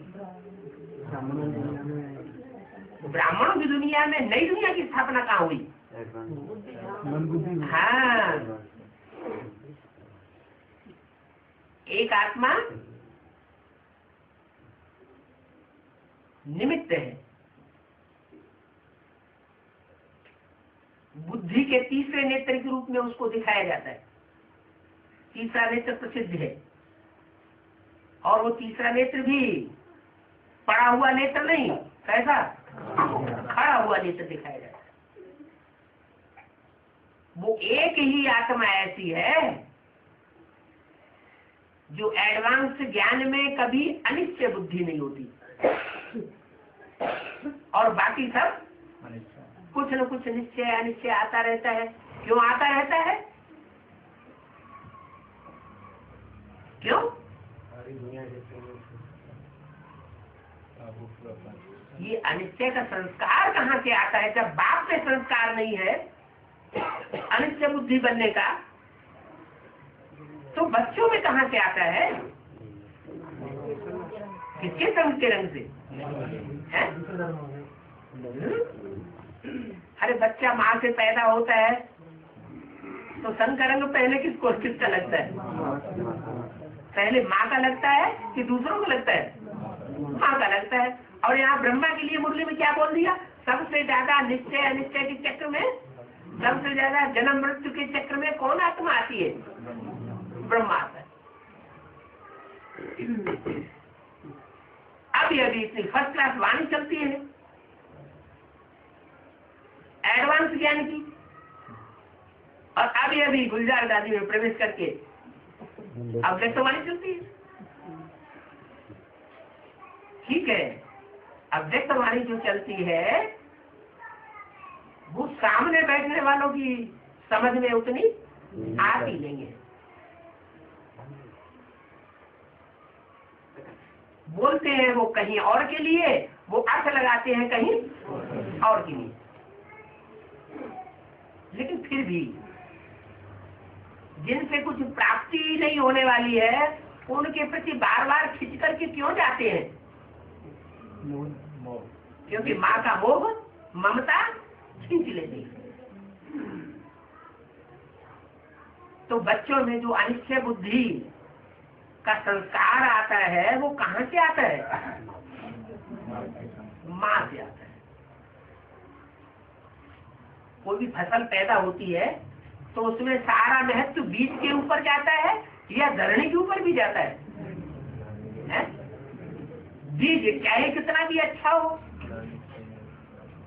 ब्राह्मणों की दुनिया में नई दुनिया की स्थापना कहाँ हुई? हाँ, एक आत्मा निमित्त है। बुद्धि के तीसरे नेत्र के रूप में उसको दिखाया जाता है। तीसरा नेत्र प्रसिद्ध है और वो तीसरा नेत्र भी पड़ा हुआ नेत्र नहीं, कैसा खड़ा हुआ नेत्र दिखाया जाता है। वो एक ही आत्मा ऐसी है जो एडवांस ज्ञान में कभी अनिश्चय बुद्धि नहीं होती और बाकी सब कुछ न कुछ निश्चय अनिश्चय आता रहता है। क्यों आता रहता है? क्यों? ये अनिश्चय का संस्कार कहाँ से आता है? जब बाप में संस्कार नहीं है अनिश्चय बुद्धि बनने का, तो बच्चों में कहाँ से आता है? किसके संग के रंग से है? अरे बच्चा माँ से पैदा होता है तो संग का रंग पहले किसका लगता है? पहले माँ का लगता है कि दूसरों को लगता है? माँ का लगता है। और यहाँ ब्रह्मा के लिए मुरली में क्या बोल दिया? सबसे ज्यादा निश्चय अनिश्चय के चक्र में सबसे ज्यादा जन्म मृत्यु के चक्र में कौन आत्मा आती है? ब्रह्मा आता है। अभी अभी इतनी फर्स्ट क्लास वाणी चलती है एडवांस ज्ञान की, और अभी अभी गुलजार दादी में प्रवेश करके अव्यक्त वाणी चलती है। ठीक है, अव्यक्त वाणी जो चलती है वो सामने बैठने वालों की समझ में उतनी आती नहीं है। बोलते हैं वो कहीं और के लिए, वो अर्थ लगाते हैं कहीं और के लिए, लेकिन फिर भी जिनसे कुछ प्राप्ति नहीं होने वाली है उनके प्रति बार बार खिंच करके क्यों जाते हैं? क्योंकि माँ का मोह ममता खींच लेती है। तो बच्चों में जो अनिश्चय बुद्धि का संस्कार आता है वो कहाँ से आता है? माँ से आता है। कोई भी फसल पैदा होती है तो उसमें सारा महत्व बीज के ऊपर जाता है या धरणी के ऊपर भी जाता है? बीज चाहे कितना भी अच्छा हो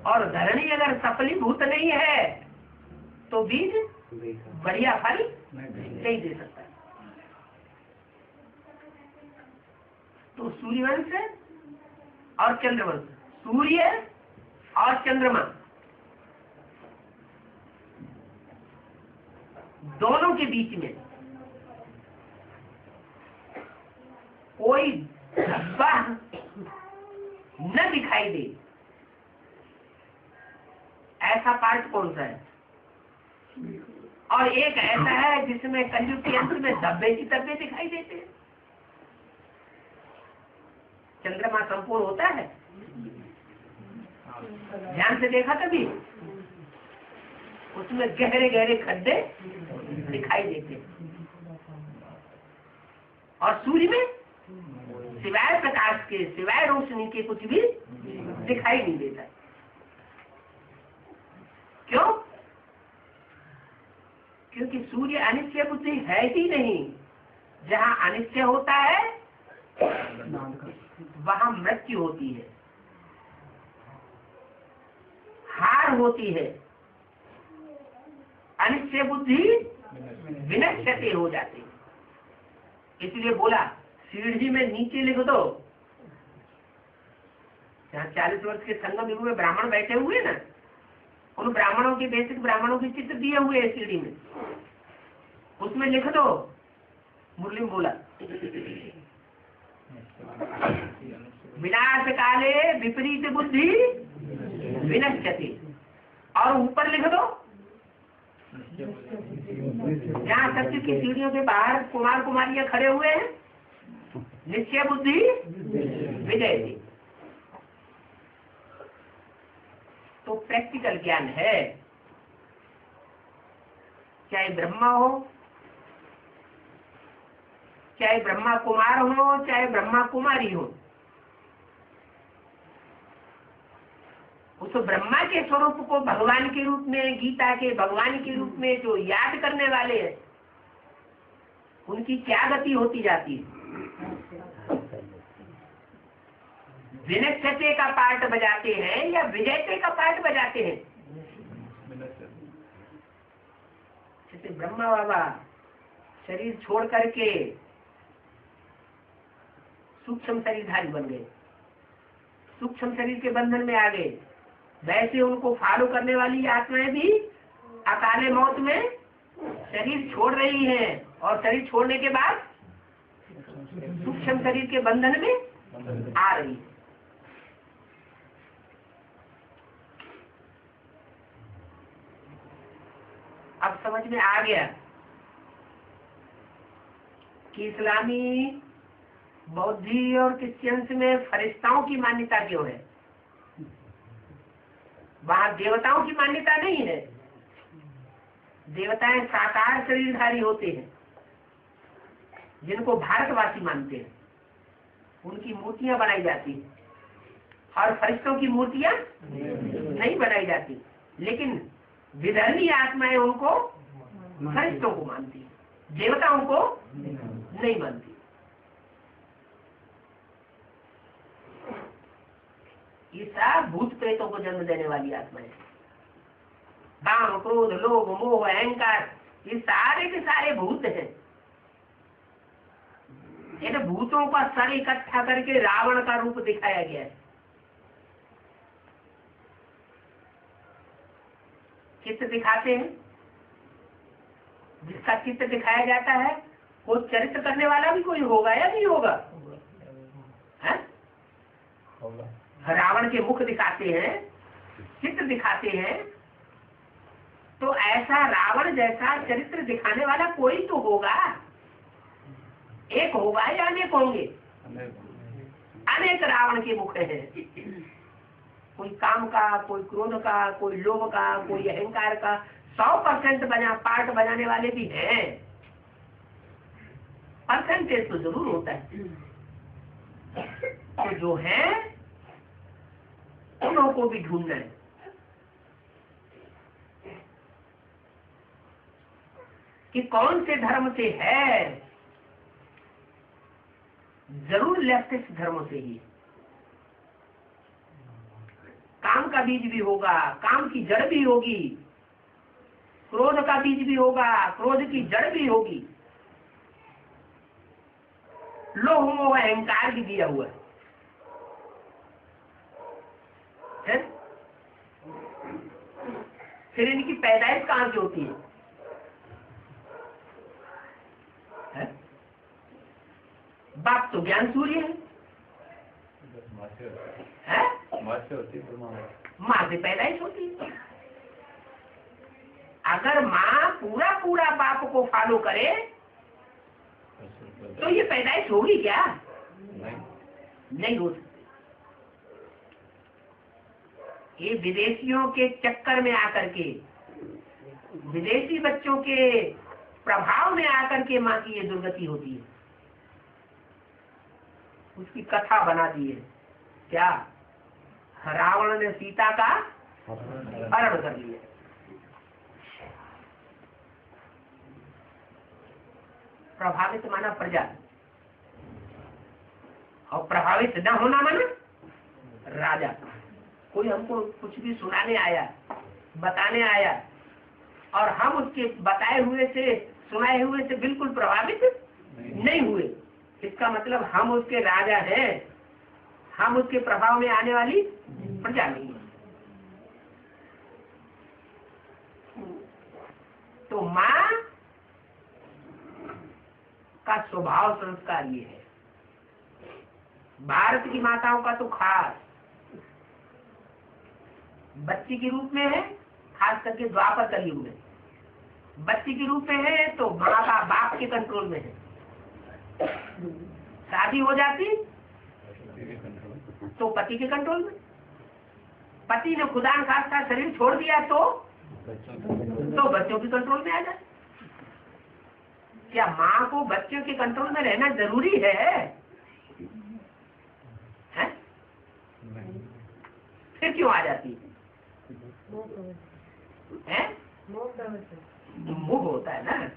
और धरणी अगर सफलीभूत नहीं है तो बीज बढ़िया फल नहीं दे सकता। तो सूर्यवंश और चंद्रवंश, सूर्य और चंद्रमा दोनों के बीच में कोई धब्बा न दिखाई दे, ऐसा पार्ट कौन सा है? और एक ऐसा है जिसमें कलयुग के अंत में धब्बे की धब्बे दिखाई देते हैं। चंद्रमा संपूर्ण होता है? ध्यान से देखा कभी? उसमें गहरे गहरे खड्डे दिखाई देते हैं। और सूर्य में सिवाय प्रकाश के, सिवाय रोशनी के कुछ भी दिखाई नहीं देता। क्यों? क्योंकि सूर्य अनिश्चय बुद्धि है ही नहीं। जहाँ अनिश्चय होता है वहाँ मृत्यु होती है, हार होती है। अनिश्चय बुद्धि विनश्यते हो जाती है। इसलिए बोला सीढ़ी में नीचे लिख दो। जहाँ 40 वर्ष के संगम युग में ब्राह्मण बैठे हुए ना, उन ब्राह्मणों के बेसिक ब्राह्मणों के चित्र दिए हुए हैं सीढ़ी में, उसमें लिख दो। मुरली में बोला विनाश काले विपरीत बुद्धि विनश्यति, और ऊपर लिख दो जहाँ सत्य की सीढ़ियों के बाहर कुमार कुमारियां खड़े हुए हैं, निश्चय बुद्धि विजय थी। तो प्रैक्टिकल ज्ञान है, चाहे ब्रह्मा हो, चाहे ब्रह्मा कुमार हो, चाहे ब्रह्मा कुमारी हो, उस ब्रह्मा के स्वरूप को भगवान के रूप में, गीता के भगवान के रूप में जो याद करने वाले हैं उनकी क्या गति होती जाती है? विनश्यते का पार्ट बजाते हैं या विजयते का पार्ट बजाते हैं? जैसे ब्रह्मा बाबा शरीर छोड़ करके सूक्ष्म शरीरधारी बन गए, सूक्ष्म शरीर के बंधन में आ गए, वैसे उनको फॉलो करने वाली आत्माएं भी अकाले मौत में शरीर छोड़ रही हैं, और शरीर छोड़ने के बाद सूक्ष्म शरीर के बंधन में आ रही है। अब समझ में आ गया कि इस्लामी, बौद्धी और क्रिश्चियंस में फरिश्ताओं की मान्यता क्यों है? वहां देवताओं की मान्यता नहीं है। देवताएं साकार शरीरधारी होते हैं जिनको भारतवासी मानते हैं, उनकी मूर्तियां बनाई जाती हैं, और फरिश्तों की मूर्तियां नहीं बनाई जाती। लेकिन विधर्मी आत्माएं उनको फरिश्तों को मानती है, देवताओं को नहीं मानती। ये सब भूत प्रेतों को जन्म देने वाली आत्माएं, काम, क्रोध, लोभ, मोह, अहंकार, ये सारे के सारे भूत हैं। इन भूतों का सर इकट्ठा करके रावण का रूप दिखाया गया है। चित्र दिखाते हैं, जिसका चित्र दिखाया जाता है वो चरित्र करने वाला भी कोई होगा या नहीं होगा? है? रावण के मुख दिखाते हैं, चित्र दिखाते हैं, तो ऐसा रावण जैसा चरित्र दिखाने वाला कोई तो होगा। एक होगा या अनेक होंगे? अनेक रावण के मुख हैं। कोई काम का, कोई क्रोध का, कोई लोभ का, कोई अहंकार का 100% पार्ट बनाने वाले भी हैं। परसेंटेज तो जरूर होता है। तो जो है उन्हों को भी ढूंढना है। कि कौन से धर्म से है? जरूर लेफ्टिस्ट धर्मों से ही। काम का बीज भी होगा, काम की जड़ भी होगी, क्रोध का बीज भी होगा, क्रोध की जड़ भी होगी, लोभ मोह अहंकार भी दिया हुआ है। फिर इनकी पैदाइश कहाँ से होती है? बाप तो ज्ञान सूर्य है, माँ से पैदाइश होती है। अगर माँ पूरा पूरा बाप को फॉलो करे तो ये पैदाइश होगी क्या? नहीं हो सकती। ये विदेशियों के चक्कर में आकर के, विदेशी बच्चों के प्रभाव में आकर के माँ की ये दुर्गति होती है। उसकी कथा बना दी है। क्या? रावण ने सीता का हरण कर लिया। प्रभावित माना प्रजा, और प्रभावित न होना माना राजा। कोई हमको कुछ भी सुनाने आया, बताने आया, और हम उसके बताए हुए से, सुनाए हुए से बिल्कुल प्रभावित नहीं हुए, इसका मतलब हम उसके राजा हैं, हम उसके प्रभाव में आने वाली प्रजा नहीं है। तो माँ का स्वभाव संस्कार ये है। भारत की माताओं का तो खास बच्ची के रूप में है, खास करके द्वापर कलयुग में बच्ची के रूप में है, तो माँ का बाप के कंट्रोल में है। शादी हो जाती तो पति के कंट्रोल में। पति ने खुदा न खास्ता शरीर छोड़ दिया तो बच्चों के कंट्रोल में आ जाए। क्या माँ को बच्चों के कंट्रोल में रहना जरूरी है? हैं? फिर क्यों आ जाती है? मोह होता है ना।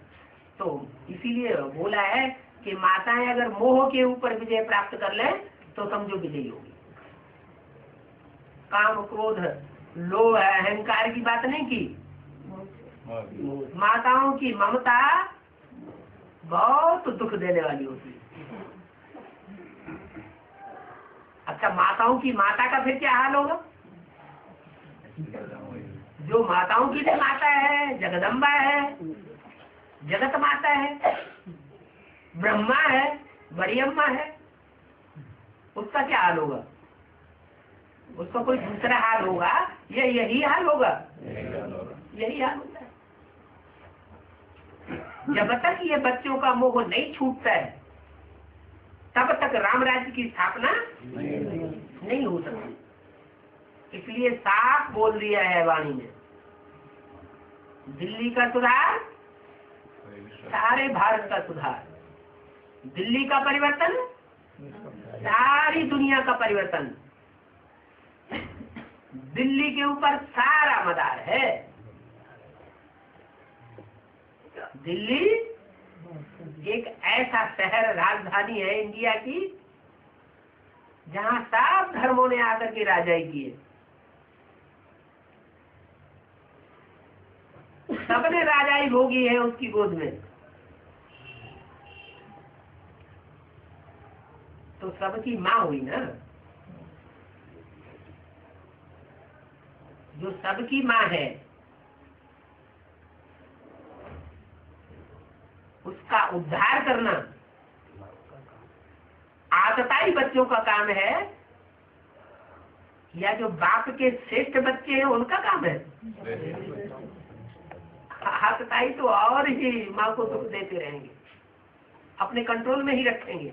तो इसीलिए बोला है कि माताएं अगर मोह के ऊपर विजय प्राप्त कर ले तो समझो विजयी होगी। काम, क्रोध, लोभ, अहंकार की बात नहीं की। माताओं की ममता बहुत दुख देने वाली होती है। अच्छा, माताओं की माता का फिर क्या हाल होगा? जो माताओं की भी माता है, जगदम्बा है, जगत माता है, ब्रह्मा है, बड़ी अम्मा है, उसका क्या हाल होगा? उसका कोई दूसरा हाल होगा या यही हाल होगा? यही हाल होता है। जब तक ये बच्चों का मोह नहीं छूटता है तब तक राम राज्य की स्थापना नहीं हो सकती। इसलिए साफ बोल दिया है वाणी में, दिल्ली का सुधार सारे भारत का सुधार, दिल्ली का परिवर्तन सारी दुनिया का परिवर्तन। दिल्ली के ऊपर सारा मदार है। दिल्ली एक ऐसा शहर, राजधानी है इंडिया की, जहाँ सब धर्मों ने आकर के राजाई किए। सबने राजाई भोगी है उसकी गोद में। तो सबकी माँ हुई ना, जो सबकी माँ है उसका उद्धार करना आतताई बच्चों का काम है, या जो बाप के श्रेष्ठ बच्चे हैं उनका काम है? आतताई तो और ही माँ को दुख देते रहेंगे, अपने कंट्रोल में ही रखेंगे।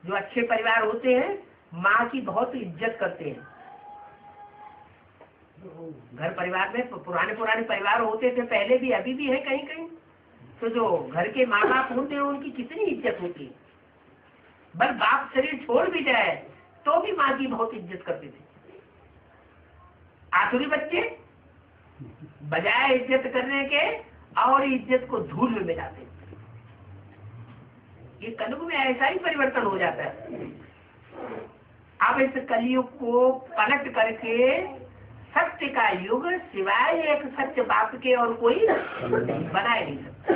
जो अच्छे परिवार होते हैं माँ की बहुत इज्जत करते हैं। घर परिवार में पुराने परिवार होते थे पहले भी, अभी भी है कहीं कहीं। तो जो घर के माँ बाप होते हैं उनकी कितनी इज्जत होती है। बस बाप शरीर छोड़ भी जाए तो भी माँ की बहुत इज्जत करते थे। आसुरी बच्चे बजाय इज्जत करने के और इज्जत को धूल में मिलाते। ये कलयुग में ऐसा ही परिवर्तन हो जाता है। अब इस कलयुग को पलट करके सत्य का युग सिवाय एक सत्य बाप के और कोई बनाए नहीं सकता।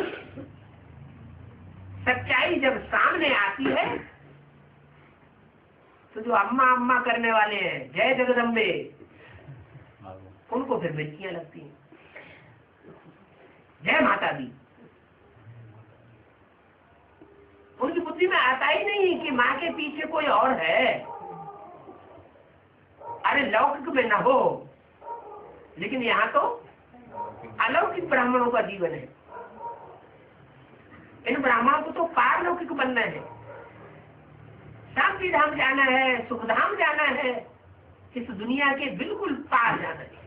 सच्चाई जब सामने आती है तो जो अम्मा अम्मा करने वाले हैं, जय जगदम्बे, उनको फिर मिर्चियां लगती हैं, जय माता दी। उनकी बुद्धि में आता ही नहीं कि माँ के पीछे कोई और है। अरे लौकिक में न हो, लेकिन यहाँ तो अलौकिक ब्राह्मणों का जीवन है। इन ब्राह्मणों को तो पारलौकिक बनना है, शांति धाम जाना है, सुख धाम जाना है, इस दुनिया के बिल्कुल पार जाना है।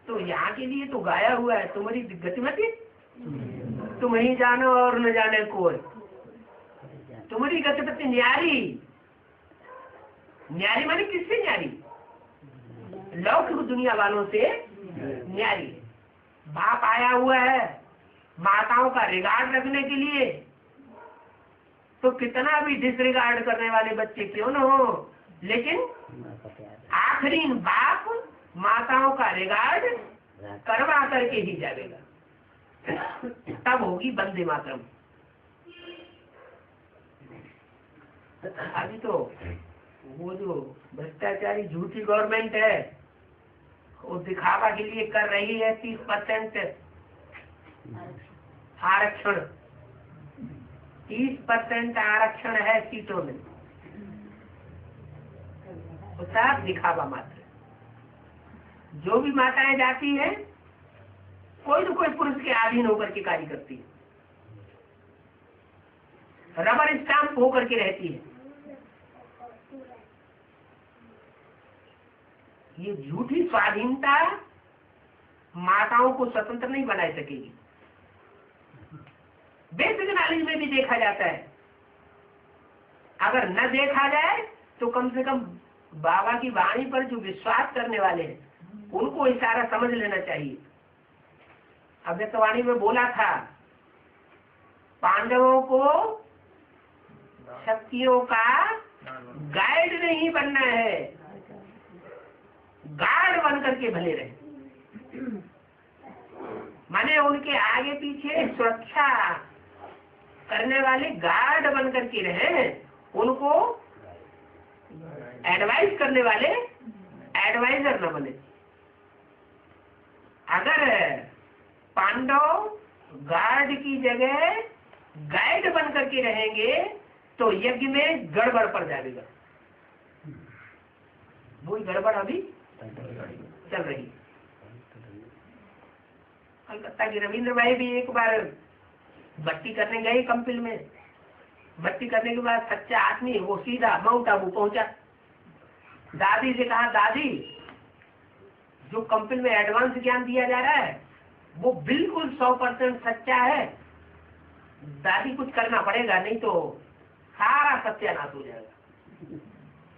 तो यहाँ के लिए तो गाया हुआ है, तुम्हारी गतिमति तुम ही जानो और न जाने कोई। तुम्हारी गतिमति न्यारी, न्यारी माने किससे न्यारी? लौकिक दुनिया वालों से न्यारी। बाप आया हुआ है माताओं का रिगार्ड रखने के लिए, तो कितना भी डिसरिगार्ड करने वाले बच्चे क्यों न हो, लेकिन आखिरी बाप माताओं का रिगार्ड करवा करके ही जाएगा, तब होगी वंदे मातरम। अभी तो वो जो भ्रष्टाचारी झूठी गवर्नमेंट है वो दिखावा के लिए कर रही है 30% आरक्षण। 30% आरक्षण है सीटों में, वो सब दिखावा मात्र। जो भी माताएं जाती है कोई न कोई पुरुष के अधीन होकर के कार्य करती है, रबर स्टाम्प होकर के रहती है। ये झूठी स्वाधीनता माताओं को स्वतंत्र नहीं बना सकेगी। बेसिक नॉलेज में भी देखा जाता है, अगर न देखा जाए तो कम से कम बाबा की वाणी पर जो विश्वास करने वाले हैं उनको इशारा समझ लेना चाहिए। अव्यक्तवाणी में बोला था पांडवों को शक्तियों का गाइड नहीं बनना है, गार्ड बन करके भले रहे। माने उनके आगे पीछे सुरक्षा करने वाले गार्ड बन करके रहे, उनको एडवाइस करने वाले एडवाइजर न बने। अगर पांडव गार्ड की जगह गाइड बन करके रहेंगे तो यज्ञ में गड़बड़ पड़ जाएगा। वही गड़बड़ अभी चल रही। कलकत्ता की रविंद्र भाई भी एक बार भट्टी करने गए कंपिल में। भट्टी करने के बाद सच्चा आदमी वो सीधा माउंट आबू पहुंचा। दादी से कहा, दादी जो कंपिल में एडवांस ज्ञान दिया जा रहा है वो बिल्कुल 100% सच्चा है। दादी कुछ करना पड़ेगा, नहीं तो सारा सत्यानाश हो जाएगा।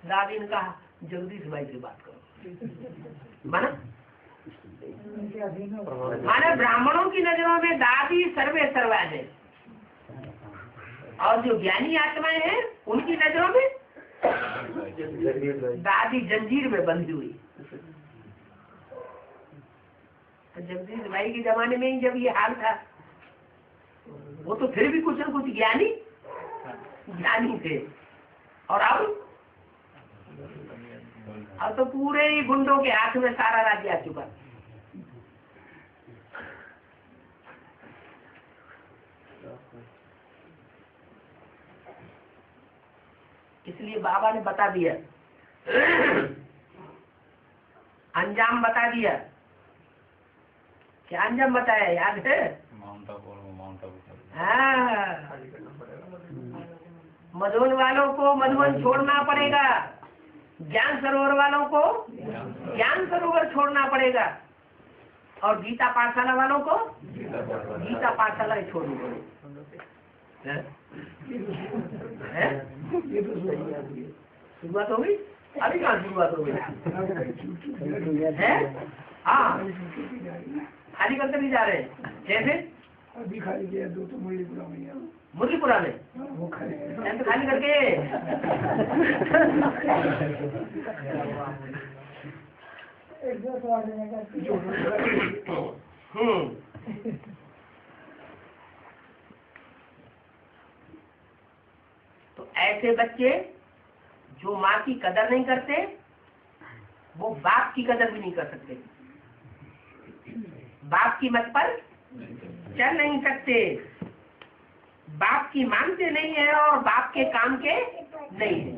दादी ने कहा, जगदीश भाई से बात करो। माना माने ब्राह्मणों की नजरों में दादी सर्वे सर्वा है, और जो ज्ञानी आत्माएं हैं उनकी नजरों में दादी जंजीर में बंधी हुई। तो जगदीश भाई के जमाने में ही जब ये हाल था, वो तो फिर भी कुछ न कुछ ज्ञानी थे, और अब तो पूरे ही गुंडों के हाथ में सारा राज्य आ चुका। इसलिए बाबा ने बता दिया, अंजाम बता दिया। क्या अंजाम बताया याद है? माउंट आबू। हाँ, मधुबन वालों को मधुबन छोड़ना पड़ेगा, ज्ञान सरोवर वालों को ज्ञान सरोवर छोड़ना पड़ेगा, और गीता पाठशाला वालों को गीता पाठशाला छोड़नी पड़ेगी। शुरुआत हो गई? अभी कहाँ शुरुआत हो गई है? हाँ, खाली करके नहीं जा रहे हैं। जैसे अभी खाली किया 2 तो मुरलीपुरा में, मुरलीपुरा में वो खाली खाली करके तो ऐसे बच्चे जो माँ की कदर नहीं करते, वो बाप की कदर भी नहीं कर सकते, बाप की मत पर चल नहीं सकते, बाप की मानते नहीं है और बाप के काम के नहीं है।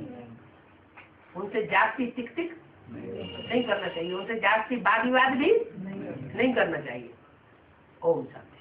उनसे जास्ती टिक टिक नहीं करना चाहिए, उनसे जास्ती वाद विवाद भी नहीं करना चाहिए। ओम शांति।